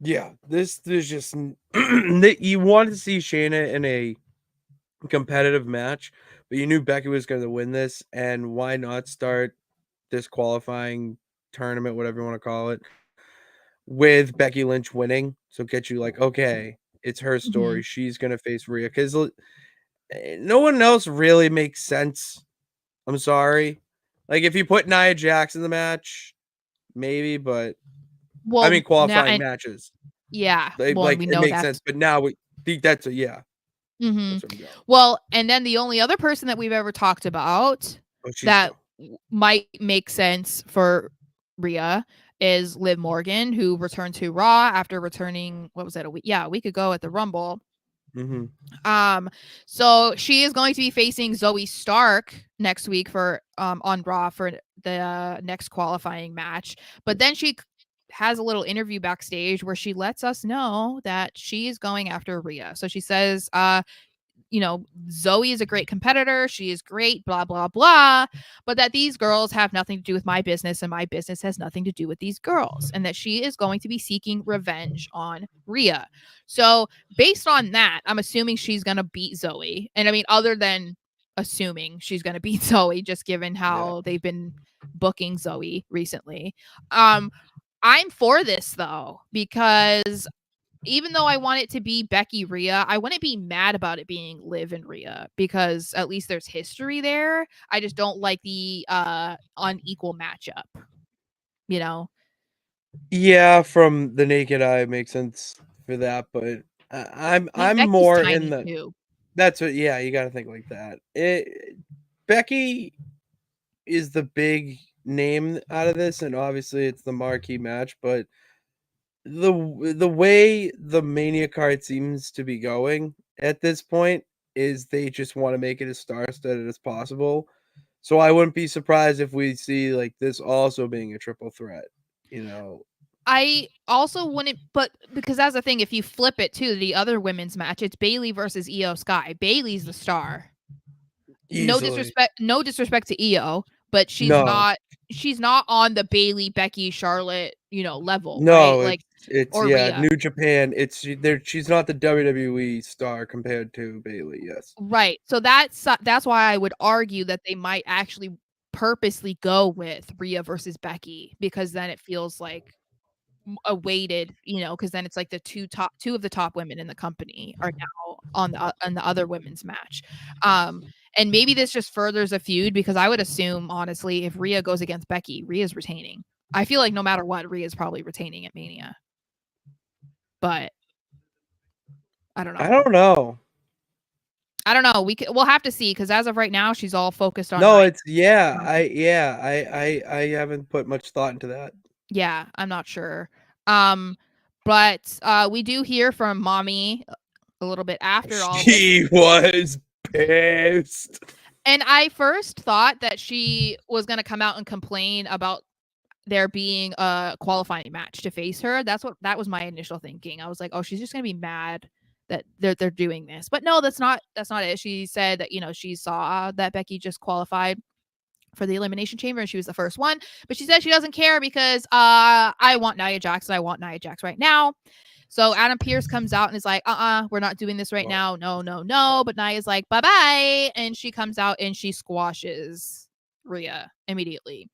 S1: Yeah, this just you wanted to see Shayna in a competitive match, but you knew Becky was going to win this, and why not start this qualifying tournament, whatever you want to call it, with Becky Lynch winning? So get you like, okay, it's her story.
S3: Mm-hmm.
S1: She's going to face Rhea because no one else really makes sense I'm sorry. Like, if you put Nia Jax in the match, maybe, but I mean
S3: Well, now
S1: qualifying
S3: and
S1: matches.
S3: yeah,
S1: They
S3: well, and
S1: like
S3: we
S1: it
S3: know
S1: makes
S3: that.
S1: sense, but now we think that's a yeah.
S3: Mhm.
S1: That's what I'm going.
S3: Well, and then the only other person that we've ever talked about
S1: Oh, she's
S3: that
S1: go.
S3: might make sense for Rhea is Liv Morgan, who returned to Raw after returning, what was that, a week? Yeah, a week ago at the Rumble.
S1: Mm-hmm.
S3: So she is going to be facing Zoe Stark next week for on Raw for the next qualifying match. But then she has a little interview backstage where she lets us know that she is going after Rhea. So she says, Zoe is a great competitor. She is great, blah, blah, blah. But that these girls have nothing to do with my business and my business has nothing to do with these girls. And that she is going to be seeking revenge on Rhea. So, based on that, I'm assuming she's going to beat Zoe. And I mean, other than assuming she's going to beat Zoe, just given how they've been booking Zoe recently. I'm for this though, because even though I want it to be Becky Rhea, I wouldn't be mad about it being Liv and Rhea because at least there's history there. I just don't like the unequal matchup. You know?
S1: Yeah, from the naked eye, it makes sense for that, but
S3: I mean,
S1: I'm
S3: Becky's
S1: more in
S3: tiny
S1: the.
S3: too.
S1: That's what. Yeah, you got to think like that. Becky is the big name out of this, and obviously it's the marquee match, but the way the Mania card seems to be going at this point is they just want to make it as star-studded as possible. So I wouldn't be surprised if we see like this also being a triple threat. You know,
S3: I also wouldn't, but because that's the thing, if you flip it to the other women's match, it's Bayley versus Io Sky. Bayley's the star.
S1: easily.
S3: No disrespect to Io, but
S1: No,
S3: she's not on the Bayley, Becky, Charlotte, level, right?
S1: no,
S3: Like,
S1: it's
S3: or
S1: yeah,
S3: Rhea.
S1: New Japan. She's not the WWE star compared to Bailey. Yes.
S3: Right. So that's why I would argue that they might actually purposely go with Rhea versus Becky because then it feels like a weighted, because then it's like the two of the top women in the company are now on the other women's match. And maybe this just furthers a feud because I would assume honestly if Rhea goes against Becky, Rhea's retaining. I feel like no matter what, Rhea's probably retaining at Mania. But I don't
S1: I
S3: know.
S1: don't know.
S3: I don't know. We'll have to see because as of right now, she's all focused on
S1: No,
S3: nine.
S1: it's I haven't put much thought into that.
S3: Yeah, I'm not sure. But we do hear from Mommy a little bit after all this.
S1: She was pissed.
S3: And I first thought that she was going to come out and complain about there being a qualifying match to face her. That was my initial thinking. I was like, "Oh, she's just going to be mad that they're doing this." But no, that's not it. She said that, she saw that Becky just qualified for the Elimination Chamber and she was the first one, but she said she doesn't care because I want Nia Jax and I want Nia Jax right now. So Adam Pearce comes out and is like, we're not doing this right now. No, no, no. But Nia's like, bye-bye. And she comes out and she squashes Rhea immediately.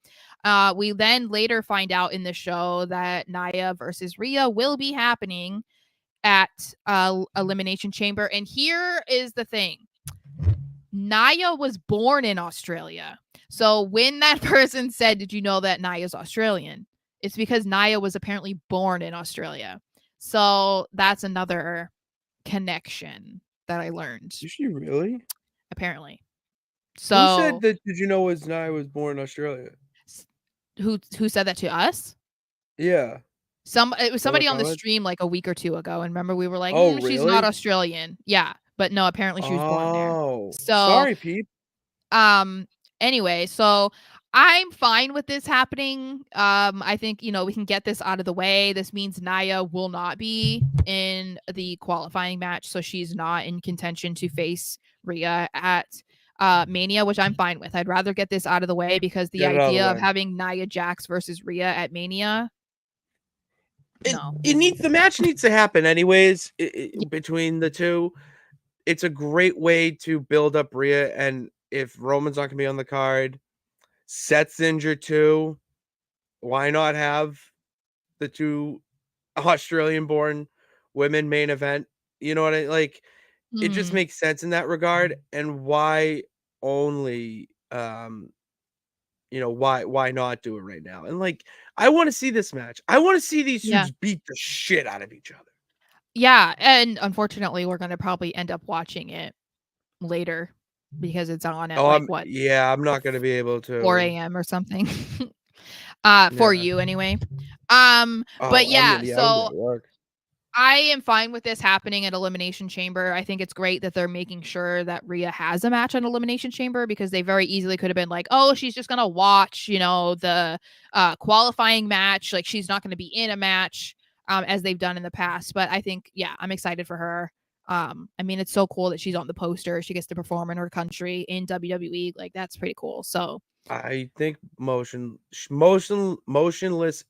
S3: We then later find out in the show that Nia versus Rhea will be happening at Elimination Chamber. And here is the thing. Nia was born in Australia. So when that person said, did you know that Nia's Australian? It's because Nia was apparently born in Australia. So that's another connection that I learned,
S1: Is she really?
S3: apparently.
S1: Who said
S3: So
S1: that? Did you know was Nia was born in Australia?
S3: who said that to us?
S1: Yeah.
S3: It was
S1: In the
S3: somebody on the
S1: comments?
S3: stream like a week or two ago. And remember, we were like,
S1: Oh,
S3: she's not
S1: really?
S3: Australian. Yeah. But no, apparently she was born there.
S1: Oh,
S3: So
S1: sorry, Pete.
S3: Anyway, so I'm fine with this happening. I think, we can get this out of the way. This means Nia will not be in the qualifying match, so she's not in contention to face Rhea at Mania, which I'm fine with. I'd rather get this out of the way because the
S1: Get it out of the
S3: idea of
S1: way.
S3: having Nia Jax versus Rhea at Mania, no.
S1: The match needs to happen anyways
S3: Yeah.
S1: between the two. It's a great way to build up Rhea, and if Roman's not gonna be on the card, Seth's injured too. Why not have the two Australian-born women main event? You know what I like? It just
S3: Mhm.
S1: makes sense in that regard. And why only why not do it right now? And like, I want to see this match. I want to see these
S3: Yeah.
S1: dudes beat the shit out of each other.
S3: Yeah, and unfortunately, we're gonna probably end up watching it later because it's on at like what
S1: I'm not gonna be able
S3: 4
S1: to.
S3: a.m. or something. For
S1: Yeah.
S3: you anyway.
S1: Oh,
S3: But yeah,
S1: I'm gonna be
S3: so
S1: at work.
S3: I am fine with this happening at Elimination Chamber. I think it's great that they're making sure that Rhea has a match at Elimination Chamber because they very easily could have been like, oh, she's just gonna watch, the qualifying match. Like she's not gonna be in a match, as they've done in the past. But I think, yeah, I'm excited for her. I mean, it's so cool that she's on the poster. She gets to perform in her country in WWE. Like that's pretty cool. So
S1: I think motionless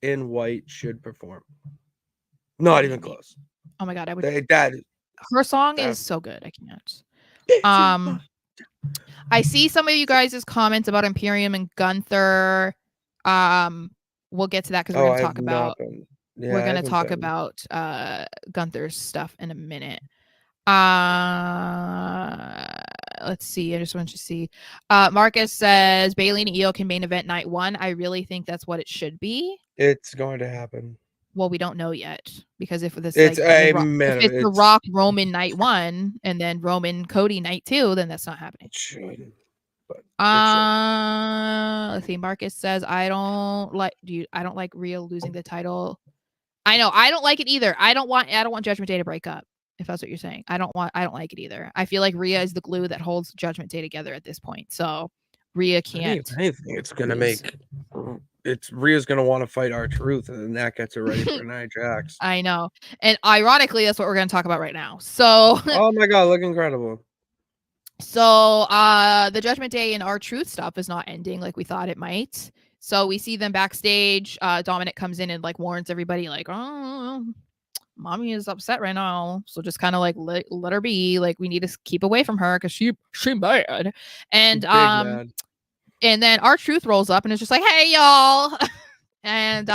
S1: in white should perform. Not even
S3: maybe.
S1: close.
S3: Oh my god, I would.
S1: That
S3: Her song is
S1: that's
S3: so good. I can't. I see some of you guys' comments about Imperium and Gunther. We'll get to that because
S1: I have not been. Yeah,
S3: we're
S1: I
S3: gonna
S1: haven't
S3: talk
S1: been.
S3: about Gunther's stuff in a minute. Let's see. I just want to see. Marcus says Bailey and Io can main event night 1. I really think that's what it should be.
S1: It's going to happen.
S3: Well, we don't know yet because if this
S1: It's
S3: like if it's the Rock Roman night 1 and then Roman Cody night 2, then that's not happening.
S1: It should, but it should.
S3: Let's see. Marcus says I don't like Rhea losing the title. I know I don't like it either. I don't want Judgment Day to break up. If that's what you're saying, I don't like it either. I feel like Rhea is the glue that holds Judgment Day together at this point. So Rhea can't.
S1: Anything, it's gonna make. It's Rhea's gonna want to fight R-Truth, and then that gets her ready for Nia Jax.
S3: I know, and ironically, that's what we're gonna talk about right now. So.
S1: Oh my god, look incredible.
S3: So the Judgment Day and R-Truth stuff is not ending like we thought it might. So we see them backstage. Dominic comes in and like warns everybody, like, oh, mommy is upset right now. So just kind of like let her be. Like we need to keep away from her because she mad. And
S1: Mad.
S3: and then R-Truth rolls up and is just like, hey y'all. And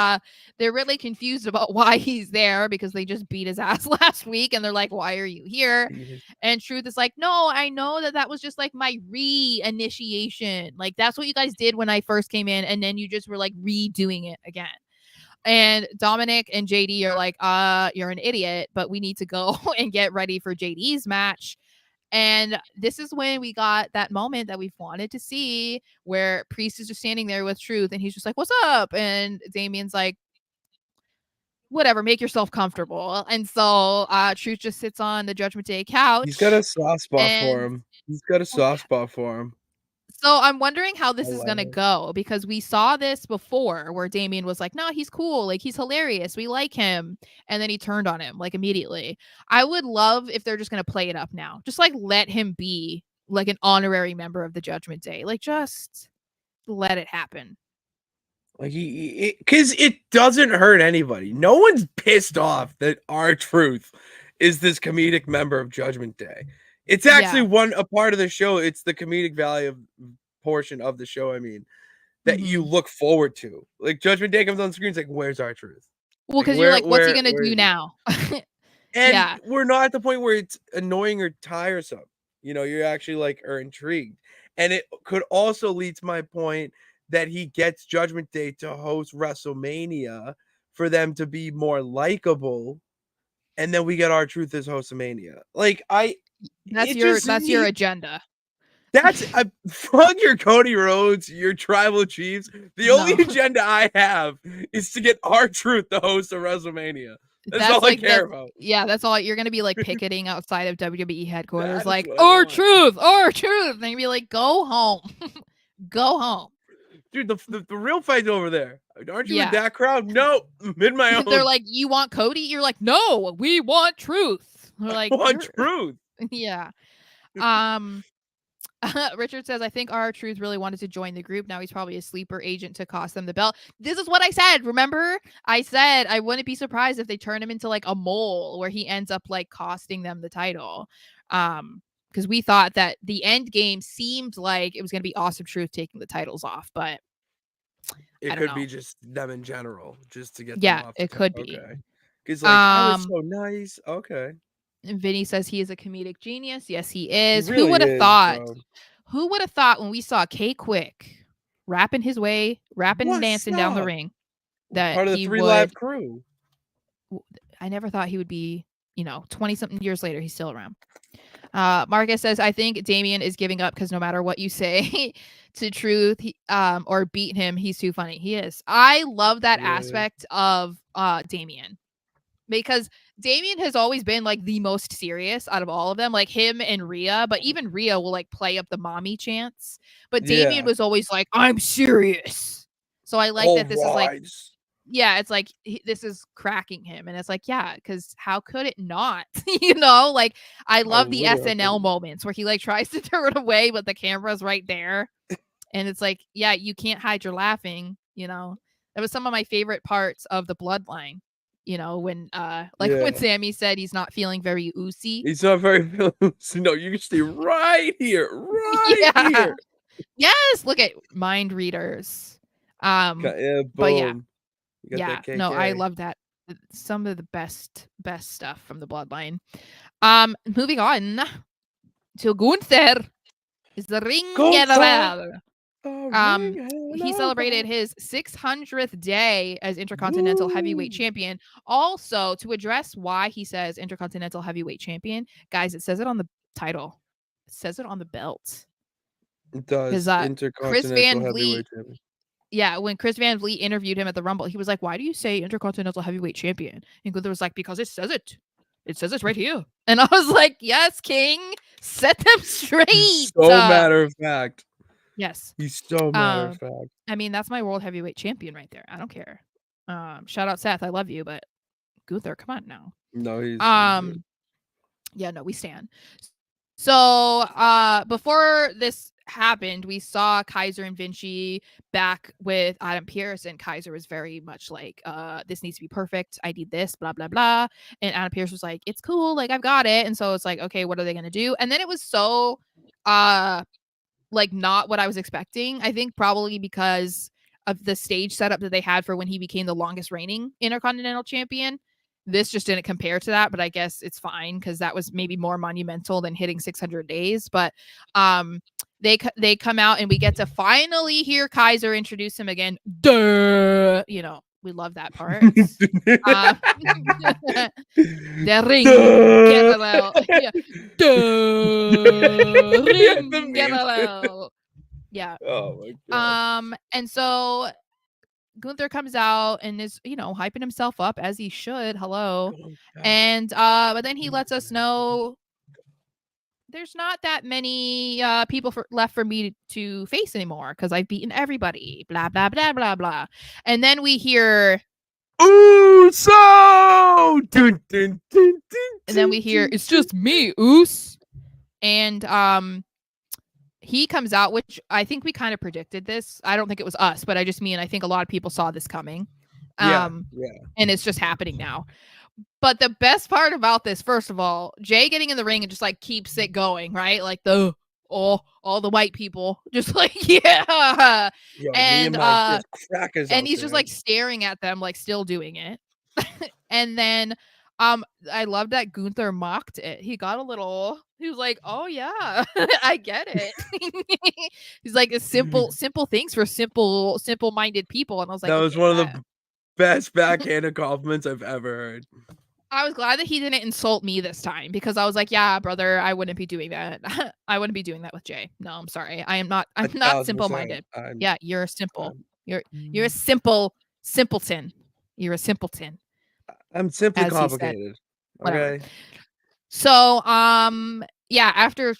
S3: they're really confused about why he's there because they just beat his ass last week and they're like, why are you here? And Truth is like, no, I know that was just like my re-initiation. Like that's what you guys did when I first came in, and then you just were like redoing it again. And Dominic and JD are like, you're an idiot, but we need to go and get ready for JD's match. And this is when we got that moment that we've wanted to see where Priest is just standing there with Truth and he's just like, what's up? And Damien's like, whatever, make yourself comfortable. And so Truth just sits on the Judgment Day couch.
S1: He's got a soft spot for him.
S3: So I'm wondering how this is going to go because we saw this before where Damien was like, no, he's cool. Like he's hilarious. We like him. And then he turned on him like immediately. I would love if they're just going to play it up now. Just like let him be like an honorary member of the Judgment Day. Like just let it happen.
S1: Like because it doesn't hurt anybody. No one's pissed off that R-Truth is this comedic member of Judgment Day. It's actually a part of the show. It's the comedic value portion of the show. I mean, that you look forward to. Like Judgment Day comes on screen, it's like, where's R-Truth?
S3: Well, because you're like, what's he gonna do now?
S1: And we're not at the point where it's annoying or tiresome. You're actually like are intrigued. And it could also lead to my point that he gets Judgment Day to host WrestleMania for them to be more likable. And then we get R-Truth as host of Mania. Like that's your
S3: agenda.
S1: That's fuck your Cody Rhodes, your tribal chiefs. The only agenda I have is to get R-Truth the host of WrestleMania. That's all I care about.
S3: Yeah, that's all. You're gonna be like picketing outside of WWE headquarters, like R-Truth. And you'd be like, go home, go home.
S1: Dude, the real fight's over there. Aren't you in that crowd? No, I'm in my own.
S3: They're like, you want Cody? You're like, no, we want Truth. They're like,
S1: I want Truth.
S3: Yeah. Richard says, I think R-Truth really wanted to join the group. Now he's probably a sleeper agent to cost them the belt. This is what I said. Remember? I said I wouldn't be surprised if they turn him into like a mole where he ends up like costing them the title. Because we thought that the end game seemed like it was going to be Awesome Truth taking the titles off, but
S1: it could be just them in general, just to get them off.
S3: Yeah, it could be.
S1: Okay. Because like I was so nice. Okay.
S3: And Vinny says he is a comedic genius. Yes, he is.
S1: He really
S3: Who would have thought?
S1: Bro.
S3: Who would have thought when we saw K Quick rapping and dancing down the
S1: up?
S3: ring that
S1: Part of the
S3: he
S1: 3
S3: would.
S1: Live crew.
S3: I never thought he would be, 20-something years later, he's still around. Marcus says, I think Damien is giving up because no matter what you say to Truth or beat him, he's too funny. He is. I love that aspect of Damien, because Damien has always been like the most serious out of all of them, like him and Rhea, but even Rhea will like play up the mommy chants. But Damien was always like, I'm serious. So I like that this is like, it's like this is cracking him, and it's like, because how could it not? Like I love the SNL moments where he like tries to turn away, but the camera's right there, and it's like, you can't hide your laughing. That was some of my favorite parts of the Bloodline. When when Sammy said he's not feeling very oozy.
S1: He's not very oozy. No, you can stay right here, here.
S3: Yes, look at mind readers.
S1: Boom.
S3: But no, I love that. Some of the best stuff from the Bloodline. Moving on to Gunther is the ring general. He celebrated his 600th day as Intercontinental Heavyweight Champion. Also, to address why he says Intercontinental Heavyweight Champion, guys, it says it on the title. It says it on the belt.
S1: It does. Intercontinental Heavyweight Champion.
S3: Yeah, when Chris Van Vliet interviewed him at the Rumble, he was like, why do you say Intercontinental Heavyweight Champion? And Gunther was like, because it says it. It says it right here. And I was like, yes, King. Set them straight.
S1: He's so matter of fact.
S3: Yes.
S1: He's so matter of fact.
S3: I mean, that's my World Heavyweight Champion right there. I don't care. Shout out Seth. I love you, but Gunther, come on now.
S1: No, he's
S3: yeah, no, we stand. So before this happened, we saw Kaiser and Vinci back with Adam Pearce, and Kaiser was very much like, this needs to be perfect. I need this, blah, blah, blah. And Adam Pearce was like, it's cool. Like, I've got it. And so it's like, okay, what are they going to do? And then it was so, like not what I was expecting. I think probably because of the stage setup that they had for when he became the longest reigning Intercontinental Champion. This just didn't compare to that, but I guess it's fine because that was maybe more monumental than hitting 600 days. But they come out and we get to finally hear Kaiser introduce him again. Duh! We love that part. The ring general. Duh! Ring general. Yeah.
S1: Oh my god.
S3: And so Gunther comes out and is, hyping himself up as he should. Hello. And but then he lets us know there's not that many people left for me to face anymore because I've beaten everybody. Blah, blah, blah, blah, blah. And then we hear
S1: Uso! Dun, dun, dun,
S3: and then we hear it's just me, Oos. And he comes out, which I think we kind of predicted this. I don't think it was us, but I just mean I think a lot of people saw this coming. And it's just happening now. But the best part about this, first of all, Jay getting in the ring and just like keeps it going, right? Like all the white people just like, yeah.
S1: Yo,
S3: and he's just like staring at them, like still doing it. And then I love that Gunther mocked it. He was like, oh yeah, I get it. He's like, simple things for simple-minded people. And I was like,
S1: that was one of the best backhanded compliments I've ever heard.
S3: I was glad that he didn't insult me this time because I was like, yeah, brother, I wouldn't be doing that. I wouldn't be doing that with Jay. No, I'm sorry. I'm not simple-minded. Yeah, you're a simple. You're a simpleton. You're a simpleton.
S1: I'm simply complicated. Okay.
S3: So, after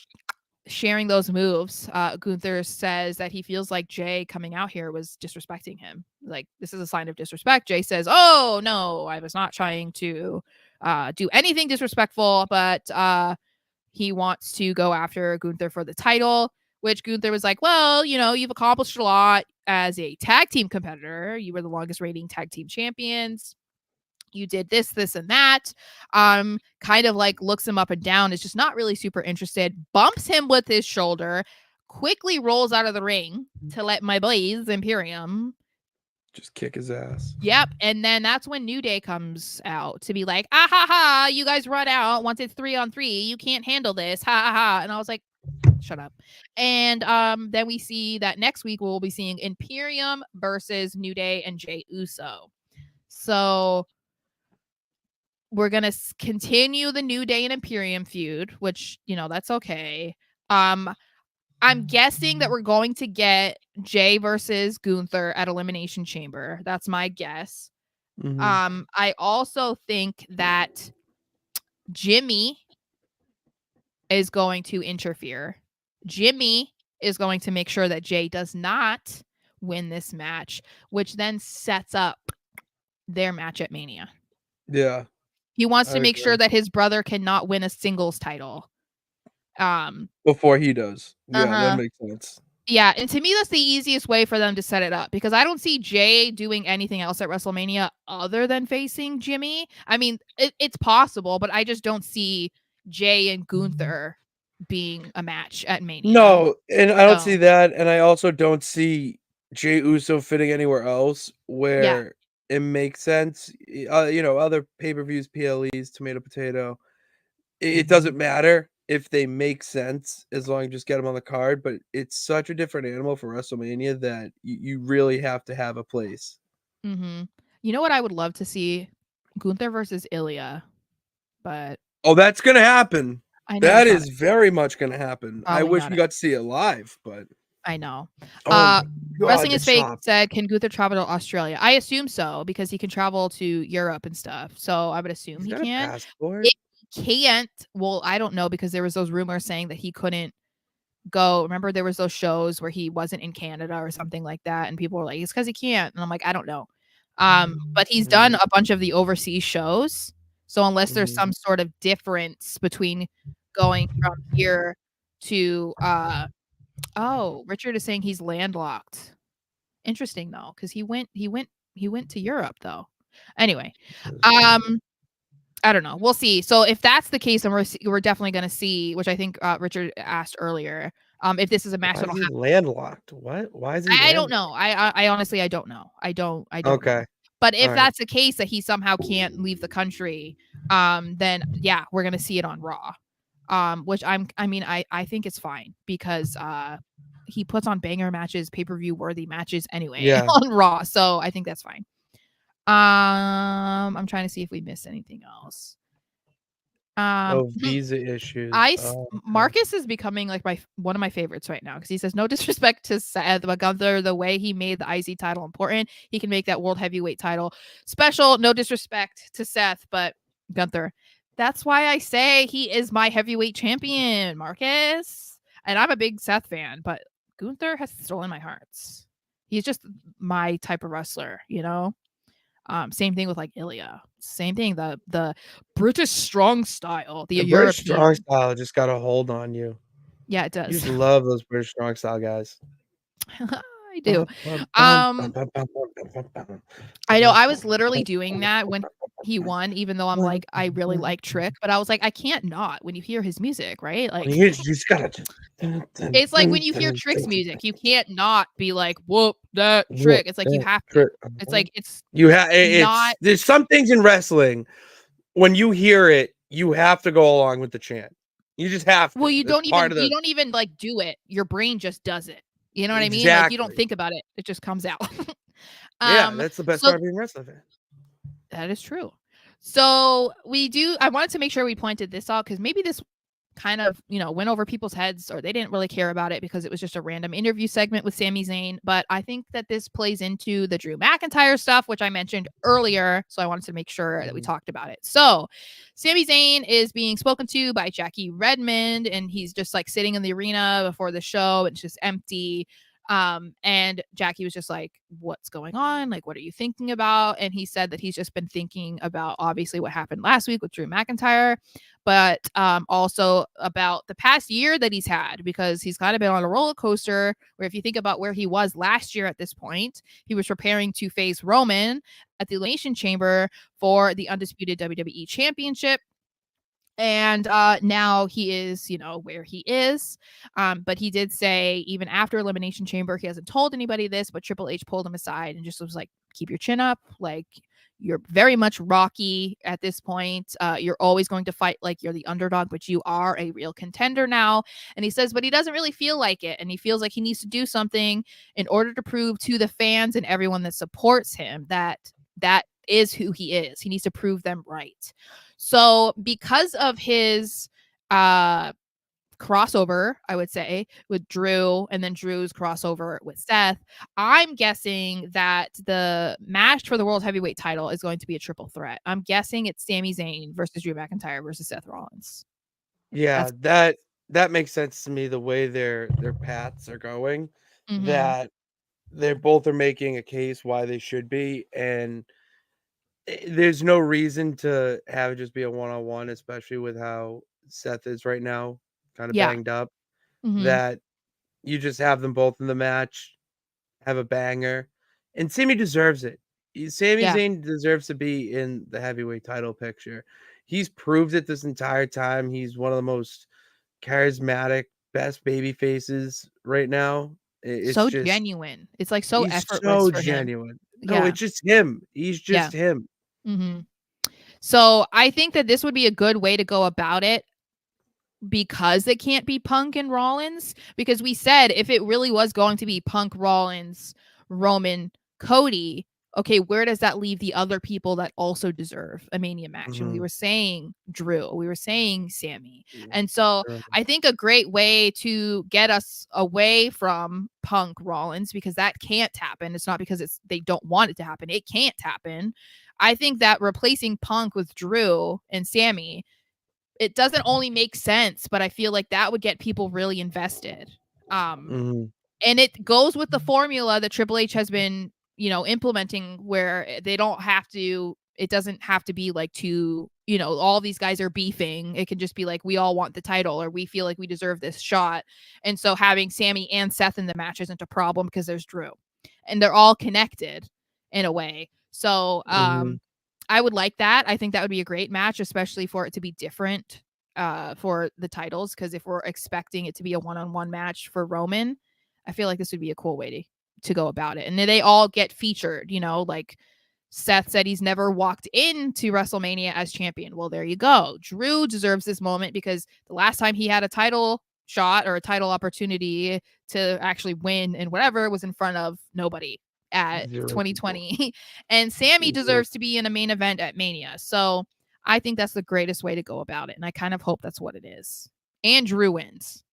S3: sharing those moves, Gunther says that he feels like Jay coming out here was disrespecting him. Like, this is a sign of disrespect. Jay says, oh, no, I was not trying to do anything disrespectful, but he wants to go after Gunther for the title, which Gunther was like, well, you've accomplished a lot as a tag team competitor. You were the longest reigning tag team champions. You did this, and that. Kind of like looks him up and down, is just not really super interested, bumps him with his shoulder, quickly rolls out of the ring to let my boys, Imperium,
S1: just kick his ass.
S3: Yep. And then that's when New Day comes out to be like, ah ha ha, you guys run out once it's 3-on-3. You can't handle this. Ha ha ha. And I was like, Shut up. And then we see that next week we'll be seeing Imperium versus New Day and Jey Uso. So we're gonna continue the New Day and Imperium feud, which that's okay. I'm guessing that we're going to get Jay versus Gunther at Elimination Chamber. That's my guess. I also think that Jimmy is going to interfere. Jimmy is going to make sure that Jay does not win this match, which then sets up their match at Mania.
S1: Yeah.
S3: He wants to make sure that his brother cannot win a singles title.
S1: Before he does. Yeah, that makes sense.
S3: Yeah, and to me, that's the easiest way for them to set it up, because I don't see Jay doing anything else at WrestleMania other than facing Jimmy. I mean, it's possible, but I just don't see Jay and Gunther being a match at Mania.
S1: No, and I don't see that, and I also don't see Jey Uso fitting anywhere else where it makes sense. Other pay-per-views, PLEs, tomato, potato. It doesn't matter if they make sense as long as you just get them on the card, but it's such a different animal for WrestleMania that you really have to have a place.
S3: Mm-hmm. You know what I would love to see? Gunther versus Ilya. But
S1: that's gonna happen. That is
S3: it.
S1: very much gonna happen. I
S3: Probably
S1: wish
S3: not
S1: we got to see it live, but
S3: I know.
S1: God,
S3: Wrestling
S1: the
S3: is Fake
S1: chop.
S3: said, can Gunther travel to Australia? I assume so, because he can travel to Europe and stuff. So I would assume
S1: He's
S3: he
S1: got a
S3: can.
S1: passport.
S3: If he can't, well, I don't know, because there was those rumors saying that he couldn't go. Remember, there was those shows where he wasn't in Canada or something like that, and people were like, it's because he can't. And I'm like, I don't know. But he's done a bunch of the overseas shows. So unless there's some sort of difference between going from here to Richard is saying he's landlocked. Interesting though, because he went to Europe though. Anyway, I don't know. We'll see. So if that's the case, then we're definitely going to see, which I think Richard asked earlier, if this is a match that'll happen.
S1: Landlocked. What? Why is he?
S3: I don't know. I honestly I don't know. I don't.
S1: Okay.
S3: Know. But if that's the case, that he somehow can't leave the country, then yeah, we're gonna see it on Raw. Which I think it's fine, because he puts on banger matches, pay-per-view worthy matches anyway on Raw. So I think that's fine. I'm trying to see if we missed anything else.
S1: Visa issues.
S3: Marcus is becoming like one of my favorites right now, because he says, no disrespect to Seth, but Gunther, the way he made the IC title important, he can make that world heavyweight title special. No disrespect to Seth, but Gunther, that's why I say he is my heavyweight champion, Marcus. And I'm a big Seth fan, but Gunther has stolen my hearts. He's just my type of wrestler, same thing with like Ilya. Same thing. The British strong style. The European
S1: British strong style just got a hold on you.
S3: Yeah, it does.
S1: You just love those British strong style guys.
S3: I do. I know. I was literally doing that when he won, even though I'm like, I really like Trick, but I was like, I can't not when you hear his music, right? Like,
S1: you just gotta.
S3: It's like when you hear Trick's music, you can't not be like, whoop, that Trick. It's like you have to. It's like
S1: there's some things in wrestling, when you hear it, you have to go along with the chant. You just have to.
S3: Well, you don't even like do it. Your brain just does it. You know what I mean? Like, you don't think about it. It just comes out.
S1: Yeah, that's the best part of being a wrestling fan.
S3: That is true. So I wanted to make sure we pointed this out, because maybe this kind of, went over people's heads, or they didn't really care about it because it was just a random interview segment with Sami Zayn. But I think that this plays into the Drew McIntyre stuff, which I mentioned earlier. So I wanted to make sure that we talked about it. So Sami Zayn is being spoken to by Jackie Redmond, and he's just like sitting in the arena before the show. It's just empty. And Jackie was just like, what's going on? Like, what are you thinking about? And he said that he's just been thinking about obviously what happened last week with Drew McIntyre, but also about the past year that he's had, because he's kind of been on a roller coaster, where if you think about where he was last year at this point, he was preparing to face Roman at the Elimination Chamber for the undisputed WWE Championship. And now he is, where he is. But he did say even after Elimination Chamber, he hasn't told anybody this, but Triple H pulled him aside and just was like, keep your chin up. Like, you're very much Rocky at this point. You're always going to fight like you're the underdog, but you are a real contender now. And he says, but he doesn't really feel like it. And he feels like he needs to do something in order to prove to the fans and everyone that supports him that is who he is. He needs to prove them right. So because of his crossover, I would say, with Drew and then Drew's crossover with Seth, I'm guessing that the match for the World Heavyweight title is going to be a triple threat. I'm guessing it's Sami Zayn versus Drew McIntyre versus Seth Rollins.
S1: Yeah, that makes sense to me, the way their paths are going, that they both are making a case why they should be, and there's no reason to have it just be a one-on-one, especially with how Seth is right now, kind of
S3: Yeah.
S1: banged up,
S3: Mm-hmm.
S1: that you just have them both in the match, have a banger, and Sami deserves it. Sami
S3: Yeah.
S1: Zayn deserves to be in the heavyweight title picture. He's proved it this entire time. He's one of the most charismatic, best baby faces right now. It's
S3: So
S1: just
S3: genuine. It's like so
S1: he's
S3: effortless
S1: so
S3: for him.
S1: genuine. No,
S3: Yeah.
S1: it's just him. He's
S3: Yeah.
S1: just him.
S3: Mm-hmm. So I think that this would be a good way to go about it, because it can't be Punk and Rollins, because we said if it really was going to be Punk, Rollins, Roman, Cody, okay, where does that leave the other people that also deserve a Mania match? And we were saying Drew, we were saying Sami. And so I think a great way to get us away from Punk, Rollins, because that can't happen. It's not because they don't want it to happen. It can't happen. I think that replacing Punk with Drew and Sami, it doesn't only make sense, but I feel like that would get people really invested. And it goes with the formula that Triple H has been, implementing, where they don't have to, it doesn't have to be like all these guys are beefing. It can just be like, we all want the title, or we feel like we deserve this shot. And so having Sami and Seth in the match isn't a problem because there's Drew and they're all connected in a way. So, I would like that. I think that would be a great match, especially for it to be different for the titles. Because if we're expecting it to be a one-on-one match for Roman, I feel like this would be a cool way to go about it. And then they all get featured, like Seth said he's never walked into WrestleMania as champion. Well, there you go. Drew deserves this moment because the last time he had a title shot or a title opportunity to actually win and whatever was in front of nobody at 2020. And Sami deserves to be in a main event at Mania. So I think that's the greatest way to go about it. And I kind of hope that's what it is. And Drew wins.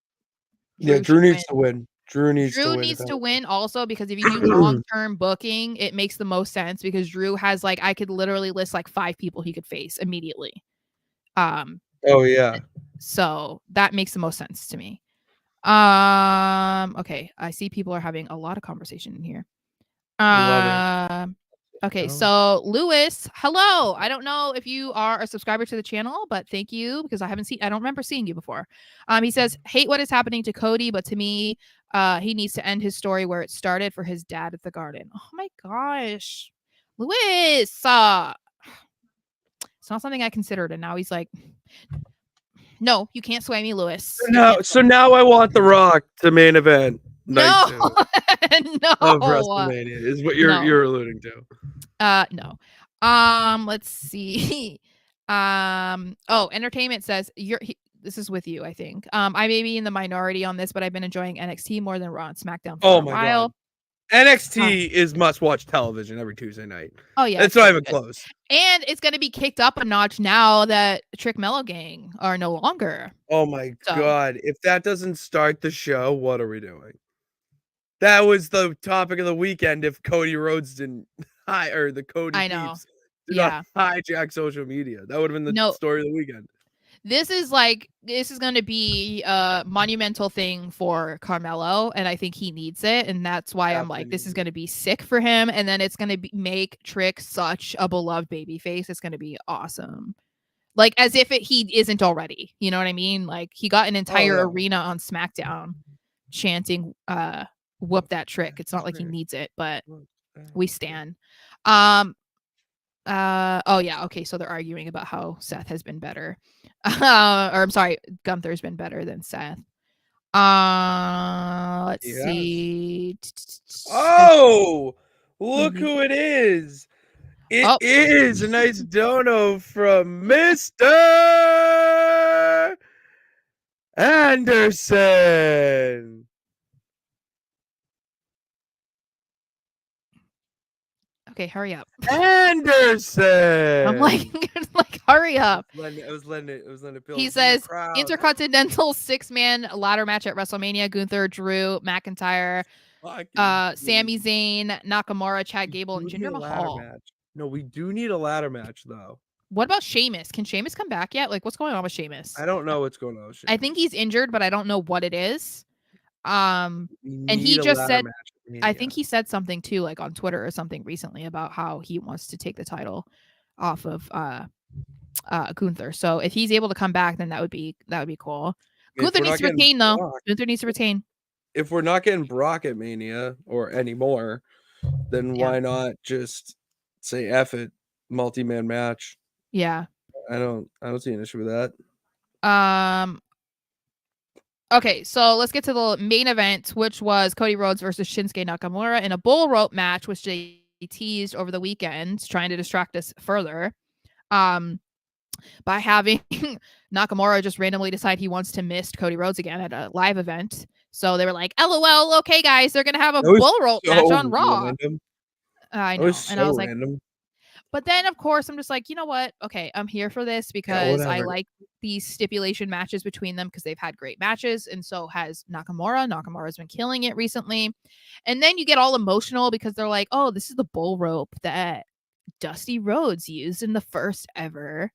S1: Drew needs to win. Drew needs
S3: to win also, because if you do long-term booking, it makes the most sense, because Drew has I could literally list 5 people he could face immediately.
S1: Oh yeah.
S3: So that makes the most sense to me. Okay, I see people are having a lot of conversation in here.
S1: Love it.
S3: Okay, so Lewis, hello. I don't know if you are a subscriber to the channel, but thank you, because I don't remember seeing you before. He says, hate what is happening to Cody, but to me, he needs to end his story where it started for his dad at the Garden. Oh my gosh. Lewis, it's not something I considered, and now he's like, no, you can't sway me, Lewis.
S1: So now I want The Rock to main event.
S3: No,
S1: no, of WrestleMania is what you're alluding to.
S3: No. Let's see. Entertainment says this is with you, I think. I may be in the minority on this, but I've been enjoying NXT more than Raw and SmackDown for a while.
S1: God. NXT is must-watch television every Tuesday night.
S3: Oh yeah,
S1: it's not even close.
S3: And it's going to be kicked up a notch now that Trick Mello Gang are no longer.
S1: Oh my God! If that doesn't start the show, what are we doing? That was the topic of the weekend. If Cody Rhodes didn't the Cody Peeps did not hijack social media, that would have been the story of the weekend. This is
S3: going to be a monumental thing for Carmelo, and I think he needs it, and that's why I'm like, this is going to be sick for him, and then it's going to make Trick such a beloved babyface. It's going to be awesome, as if he isn't already. You know what I mean? He got an entire arena on SmackDown chanting "Whoop that Trick." It's not like he needs it, but we stan. Oh yeah, okay. So they're arguing about how Seth has been better, or I'm sorry, Gunther's been better than Seth. Let's
S1: Yes.
S3: see.
S1: Oh, look
S3: me-
S1: who it is. It
S3: Oh,
S1: is a nice dono from Mr. Anderson.
S3: okay, hurry up.
S1: Anderson.
S3: I'm like, hurry up.
S1: It was letting it build
S3: He
S1: from the
S3: says
S1: crowd.
S3: Intercontinental 6-man ladder match at WrestleMania. Gunther, Drew McIntyre, Sami Zayn, Nakamura, Chad Gable, and Jinder Mahal.
S1: Match. No, we do need a ladder match though.
S3: What about Sheamus? Can Sheamus come back yet? Like, what's going on with Sheamus?
S1: I don't know what's going on with Sheamus.
S3: I think he's injured, but I don't know what it is. And he just said, I think he said something too, like on Twitter or something recently about how he wants to take the title off of Gunther. So if he's able to come back, then that would be cool. Gunther needs to retain though. Gunther needs to retain.
S1: If we're not getting Brock at Mania or anymore, then why not just say F it, multi-man match?
S3: Yeah.
S1: I don't see an issue with that.
S3: Okay, so let's get to the main event, which was Cody Rhodes versus Shinsuke Nakamura in a bull rope match, which they teased over the weekend, trying to distract us further. By having Nakamura just randomly decide he wants to miss Cody Rhodes again at a live event. So they were like, LOL, okay, guys, they're going to have a bull rope match on Raw. I know. And I was like, but then, of course, I'm just like, you know what? Okay, I'm here for this because I like these stipulation matches between them because they've had great matches. And so has Nakamura. Nakamura's been killing it recently. And then you get all emotional because they're like, oh, this is the bull rope that Dusty Rhodes used in the first ever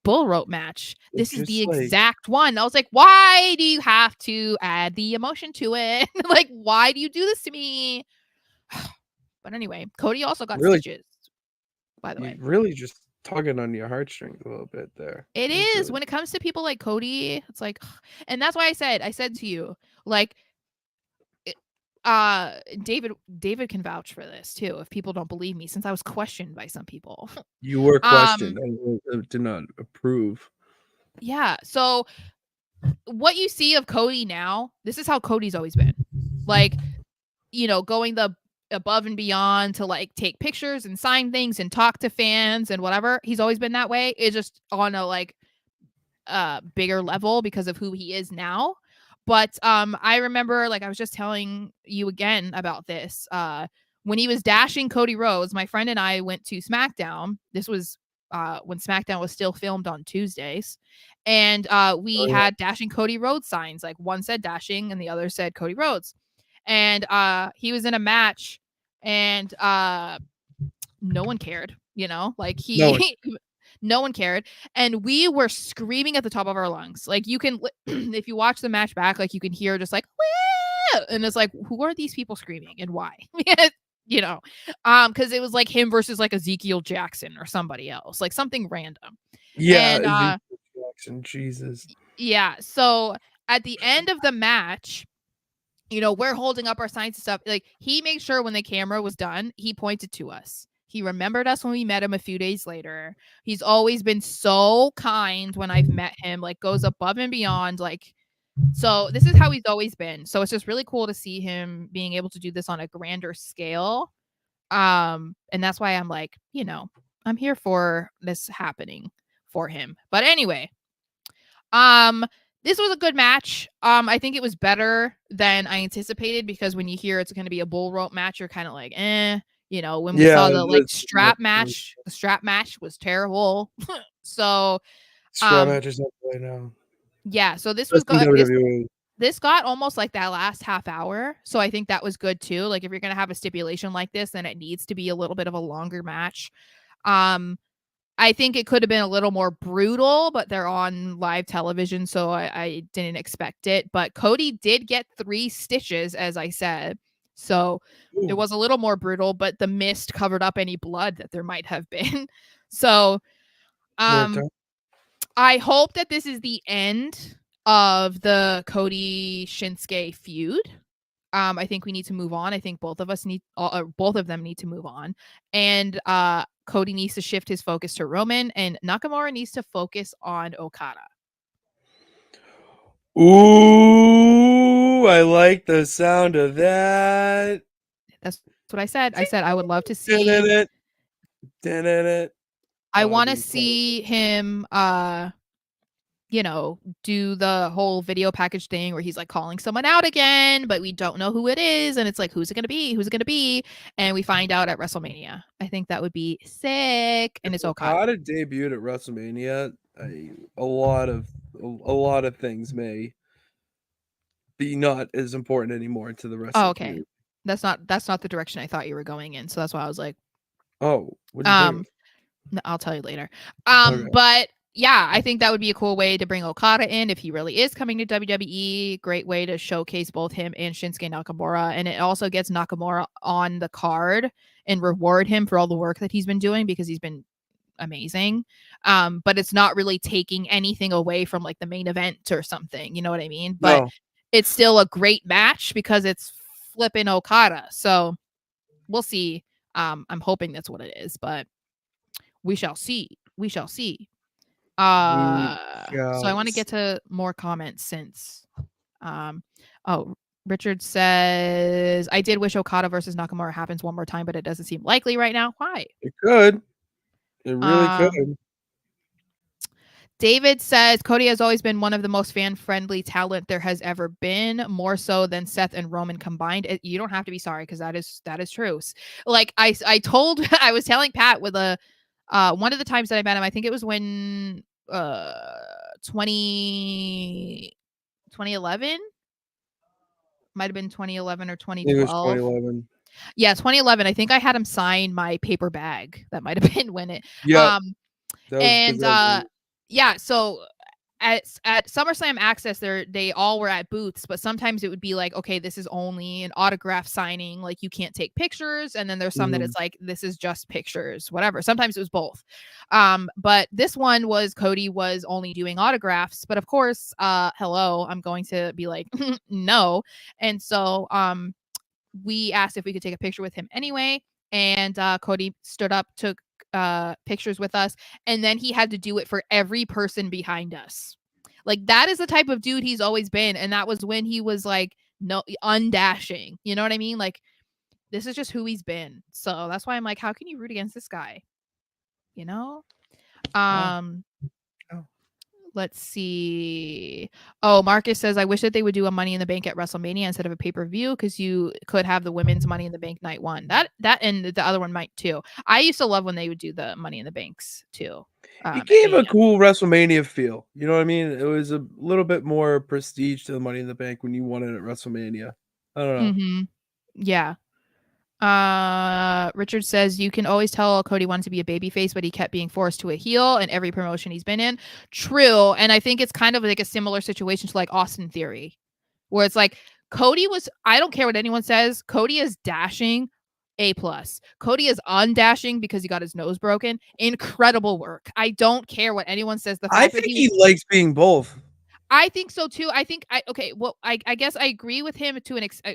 S3: bull rope match. This is the exact one. I was like, why do you have to add the emotion to it? Like, why do you do this to me? But anyway, Cody also got stitches, by the way.
S1: Really just tugging on your heartstrings a little bit there.
S3: It is. When it comes to people like Cody, it's like, and that's why I said to you, like, David can vouch for this too if people don't believe me, since I was questioned by some people.
S1: You were questioned. I did not approve.
S3: Yeah. So what you see of Cody now, this is how Cody's always been. Like, you know, going the above and beyond to like take pictures and sign things and talk to fans and whatever. He's always been that way. It's just on a like bigger level because of who he is now. But I remember, like I was just telling you again about this. When he was dashing Cody Rhodes, my friend and I went to SmackDown. This was when SmackDown was still filmed on Tuesdays. And we had dashing Cody Rhodes signs. Like one said dashing and the other said Cody Rhodes. And he was in a match and no one cared, you know, like no one cared. And we were screaming at the top of our lungs. Like you can, if you watch the match back, like you can hear just like, wah! And it's like, who are these people screaming and why? You know, because it was like him versus like Ezekiel Jackson or somebody else, like something random.
S1: Yeah. And, Ezekiel Jackson, Jesus.
S3: Yeah. So at the end of the match, you know, we're holding up our signs and stuff. Like he made sure when the camera was done, he pointed to us. He remembered us when we met him a few days later. He's always been so kind when I've met him, like goes above and beyond. Like, so this is how he's always been. So it's just really cool to see him being able to do this on a grander scale. And that's why I'm like, you know, I'm here for this happening for him. But anyway, this was a good match. I think it was better than I anticipated because when you hear it's going to be a bull rope match, you're kind of like, you know, when we saw the like strap match, the strap match was terrible. So,
S1: strap matches don't play now.
S3: Yeah, so this was good. This got almost like that last half hour. So I think that was good too. Like if you're going to have a stipulation like this, then it needs to be a little bit of a longer match. I think it could have been a little more brutal, but they're on live television, so I didn't expect it. But Cody did get 3 stitches, as I said. So it was a little more brutal, but the mist covered up any blood that there might have been. So I hope that this is the end of the Cody Shinsuke feud. I think we need to move on. I think both of them need to move on. And Cody needs to shift his focus to Roman, and Nakamura needs to focus on Okada.
S1: Ooh, I like the sound of that.
S3: That's what I said. I said I would love to see. I want to see him do the whole video package thing where he's like calling someone out again, but we don't know who it is, and it's like, who's it gonna be? Who's it gonna be? And we find out at WrestleMania. I think that would be sick. And it's Okada.
S1: Okada debuted at WrestleMania. A lot of things may be not as important anymore to the wrestling
S3: Oh, okay.
S1: community.
S3: That's not the direction I thought you were going in. So that's why I was like,
S1: Oh, what do you think?
S3: no, I'll tell you later.
S1: Okay.
S3: But yeah, I think that would be a cool way to bring Okada in if he really is coming to WWE. Great way to showcase both him and Shinsuke Nakamura. And it also gets Nakamura on the card and reward him for all the work that he's been doing because he's been amazing. But it's not really taking anything away from like the main event or something. You know what I mean? But it's still a great match because it's flipping Okada. So we'll see. I'm hoping that's what it is, but we shall see. We shall see. So I want to get to more comments since Richard says, I did wish Okada versus Nakamura happens one more time, but it doesn't seem likely right now. Why?
S1: It could. It really could.
S3: David says Cody has always been one of the most fan-friendly talent there has ever been, more so than Seth and Roman combined. You don't have to be sorry because that is true. Like I was telling Pat with one of the times that I met him, I think it was when 2011 might have been 2011 or 2012.
S1: It was 2011.
S3: Yeah, 2011. I think I had him sign my paper bag. That might have been when it.
S1: Yeah.
S3: Yeah, so at SummerSlam Access, they all were at booths, but sometimes it would be like, okay, this is only an autograph signing, like you can't take pictures, and then there's some that it's like this is just pictures, whatever. Sometimes it was both. But this one was Cody was only doing autographs, but of course, hello, I'm going to be like no. And so we asked if we could take a picture with him anyway, and Cody stood up, took pictures with us, and then he had to do it for every person behind us. Like that is the type of dude he's always been, and that was when he was like no undashing. You know what I mean? Like this is just who he's been. So that's why I'm like, how can you root against this guy? You know? Let's see. Oh, Marcus says, I wish that they would do a Money in the Bank at WrestleMania instead of a pay-per-view because you could have the women's Money in the Bank night one. That and the other one might too. I used to love when they would do the Money in the Banks too.
S1: It gave a cool WrestleMania feel. You know what I mean? It was a little bit more prestige to the Money in the Bank when you won it at WrestleMania. I don't know.
S3: Mm-hmm. Yeah. Richard says you can always tell Cody wanted to be a babyface, but he kept being forced to a heel in every promotion he's been in. True. And I think it's kind of like a similar situation to like Austin Theory, where it's like Cody was, I don't care what anyone says, Cody is dashing A+. Cody is undashing because he got his nose broken. Incredible work. I don't care what anyone says.
S1: I think he likes being both.
S3: I think so too. I think I guess I agree with him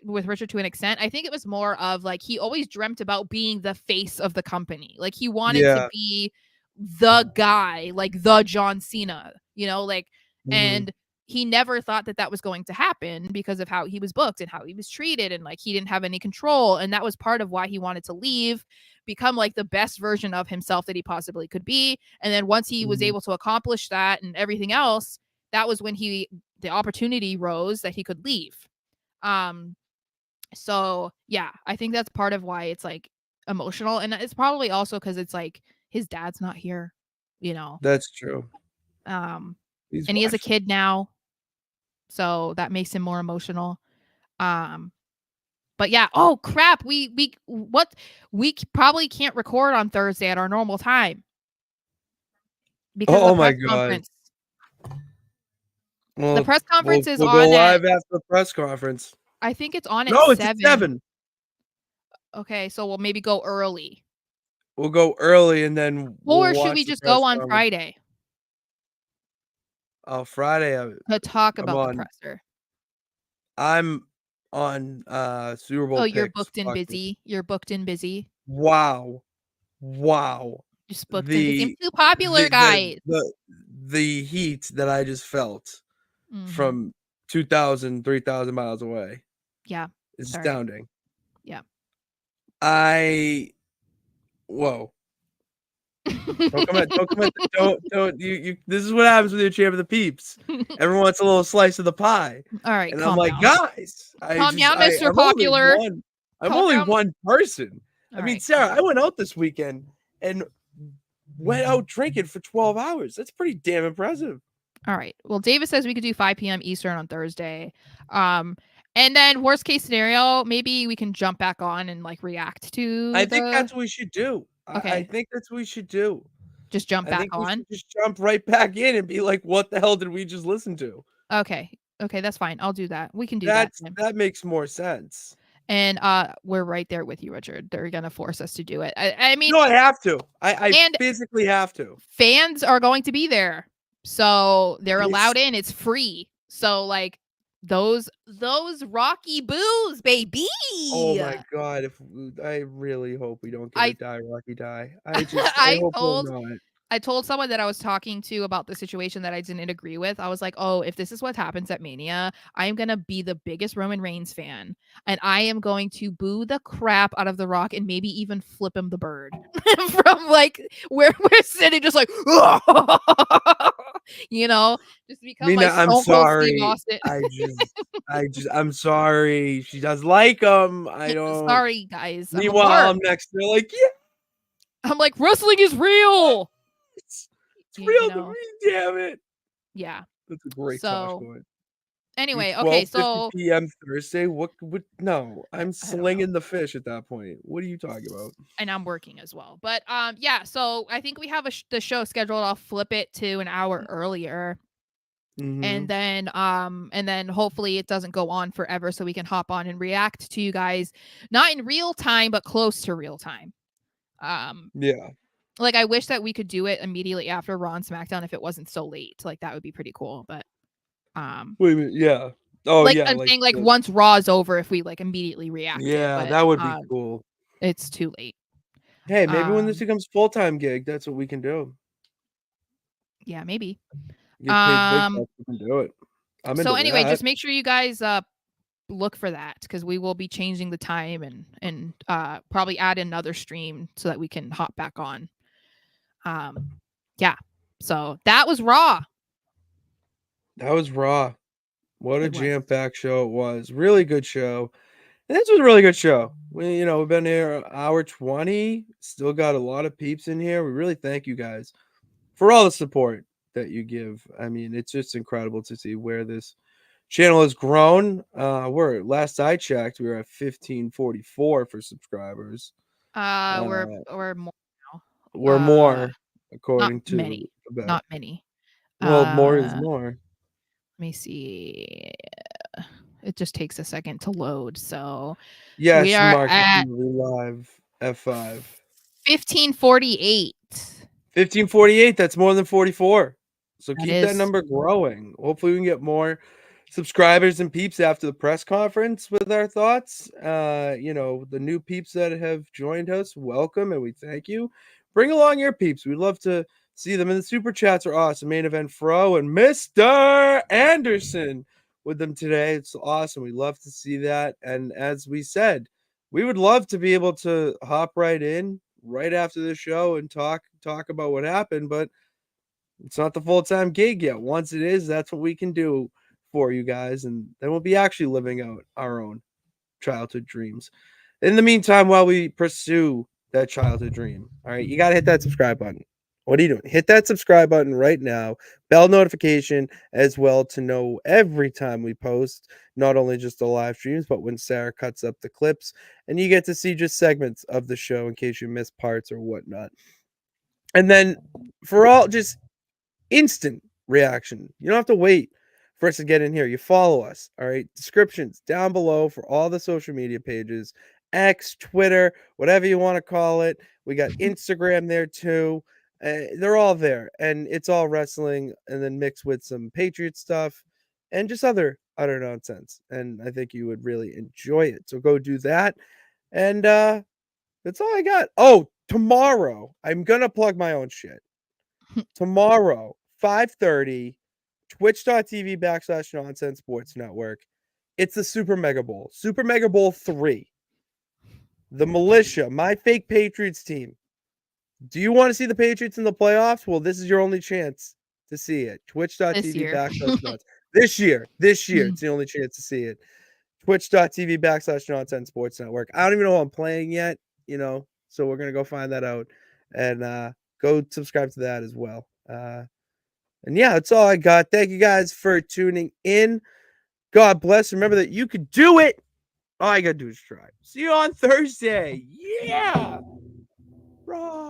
S3: with Richard to an extent. I think it was more of like he always dreamt about being the face of the company. Like he wanted to be the guy, like the John Cena, like and he never thought that was going to happen because of how he was booked and how he was treated, and like he didn't have any control, and that was part of why he wanted to leave, become like the best version of himself that he possibly could be. And then once he was able to accomplish that and everything else, that was when the opportunity rose that he could leave. So yeah, I think that's part of why it's like emotional, and it's probably also because it's like his dad's not here,
S1: That's true.
S3: And he has a kid now, so that makes him more emotional. But yeah, oh crap, we probably can't record on Thursday at our normal time because of the press conference. Well, the press conference is
S1: on
S3: go
S1: live after the press conference.
S3: I think it's on at 7.
S1: No, it's at 7.
S3: Okay, so we'll maybe go early.
S1: We'll go early and then
S3: or should we just go on Friday?
S1: Oh, Friday
S3: to talk about the presser.
S1: I'm on Super Bowl.
S3: Oh, you're booked and busy. You're booked and busy.
S1: Wow. Wow.
S3: Just booked in became too popular,
S1: The
S3: guys.
S1: the heat that I just felt
S3: Mhm.
S1: from 2,000, 3,000 miles away
S3: Yeah.
S1: is
S3: All right.
S1: astounding.
S3: Yeah.
S1: Whoa. Don't you this is what happens when you're champ of the peeps. Everyone wants a little slice of the pie.
S3: All right,
S1: And I'm
S3: calm
S1: like,
S3: down.
S1: guys,
S3: Calm down, Mr. Popular.
S1: I'm
S3: Calm
S1: only
S3: down.
S1: one person. I
S3: All
S1: mean,
S3: right, calm
S1: Sarah, I
S3: down.
S1: went out this weekend and went out drinking for 12 hours. That's pretty damn impressive.
S3: All right. Well, David says we could do 5 p.m. Eastern on Thursday. And then worst case scenario, maybe we can jump back on and like react to
S1: I think that's what we should do. I
S3: Okay.
S1: think that's what we should do.
S3: Just jump
S1: I
S3: back
S1: think we
S3: on.
S1: should just jump right back in and be like, what the hell did we just listen to?
S3: Okay. Okay, that's fine. I'll do that. We can do that.
S1: That makes more sense.
S3: And we're right there with you, Richard. They're gonna force us to do it. I mean,
S1: No, I have to. I
S3: and
S1: physically have to.
S3: fans are going to be there, so they're
S1: Yes.
S3: allowed in. It's free. So like those Rocky boos, baby.
S1: Oh my god! I really hope we don't get
S3: I
S1: a die Rocky die. I hope we're not.
S3: I told someone that I was talking to about the situation that I didn't agree with. I was like, "Oh, if this is what happens at Mania, I am gonna be the biggest Roman Reigns fan, and I am going to boo the crap out of The Rock and maybe even flip him the bird from like where we're sitting, just like, you know, just become
S1: Mina,
S3: like
S1: I'm
S3: Stone Cold Steve
S1: sorry.
S3: Austin."
S1: I'm sorry. She does like him. I don't.
S3: Sorry, guys.
S1: Meanwhile, I'm next to her like, yeah,
S3: I'm like, wrestling is real.
S1: it's
S3: You
S1: real to
S3: know?
S1: me. Damn it.
S3: Yeah.
S1: That's a great
S3: So
S1: flashpoint.
S3: anyway, okay,
S1: 12:50
S3: so
S1: p.m. Thursday. What? No, I'm
S3: I don't know.
S1: slinging the fish at that point. What are you talking about?
S3: And I'm working as well. But yeah, so I think we have the show scheduled. I'll flip it to an hour earlier.
S1: Mhm.
S3: And then hopefully it doesn't go on forever so we can hop on and react to you guys not in real time but close to real time.
S1: Yeah.
S3: Like I wish that we could do it immediately after Raw and SmackDown if it wasn't so late. Like that would be pretty cool, but
S1: Wait a minute. Yeah. Oh
S3: like
S1: yeah.
S3: I'm
S1: Like
S3: saying like once Raw is over if we like immediately reacted,
S1: yeah,
S3: but
S1: that would be cool.
S3: it's too late.
S1: Hey, maybe when this becomes full-time gig, that's what we can do.
S3: Yeah, maybe.
S1: Get paid big bucks, we can do it. I'm
S3: So
S1: into
S3: anyway,
S1: that.
S3: just make sure you guys look for that because we will be changing the time and probably add another stream so that we can hop back on. Yeah. So that was Raw.
S1: That was Raw. What a
S3: It was.
S1: jam-packed show it was. Really good show. And this was a really good show. We've been here hour 20. Still got a lot of peeps in here. We really thank you guys for all the support that you give. I mean, it's just incredible to see where this channel has grown. Last I checked, we were at 1544 for subscribers.
S3: We're more now.
S1: We're more, according to
S3: many.
S1: about.
S3: Not many.
S1: Well, more is more.
S3: Let me see. It just takes a second to load. So
S1: Yes,
S3: we are at
S1: live F5.
S3: 1548.
S1: 1548. That's more than 44. So
S3: That
S1: keep that
S3: is.
S1: number growing. Hopefully, we can get more subscribers and peeps after the press conference with our thoughts. The new peeps that have joined us, welcome and we thank you. Bring along your peeps. We'd love to see them. And the super chats are awesome. Main Event Fro and Mr. Anderson with them today. It's awesome. We love to see that. And as we said, we would love to be able to hop right in right after the show and talk about what happened, but it's not the full-time gig yet. Once it is, that's what we can do for you guys, and then we'll be actually living out our own childhood dreams. In the meantime, while we pursue that childhood dream, all right, you got to hit that subscribe button. What are you doing? Hit that subscribe button right now. Bell notification as well to know every time we post, not only just the live streams, but when Sarah cuts up the clips, and you get to see just segments of the show in case you miss parts or whatnot. And then for all just instant reaction, you don't have to wait for us to get in here. You follow us, all right? Descriptions down below for all the social media pages, X, Twitter, whatever you want to call it. We got Instagram there too. They're all there, and it's all wrestling, and then mixed with some Patriot stuff and just other nonsense. And I think you would really enjoy it. So go do that. And that's all I got. Oh, tomorrow, I'm gonna plug my own shit. Tomorrow, 5:30, twitch.tv/Nonsense Sports Network. It's the Super Mega Bowl. Super Mega Bowl 3. The Militia, my fake Patriots team. Do you want to see the Patriots in the playoffs? Well, this is your only chance to see it. Twitch.tv/Nonsense. This year. It's the only chance to see it. Twitch.tv/Nonsense Sports Network. I don't even know who I'm playing yet, so we're going to go find that out and go subscribe to that as well. And yeah, that's all I got. Thank you guys for tuning in. God bless. Remember that you could do it. All I got to do is try. See you on Thursday. Yeah. Right.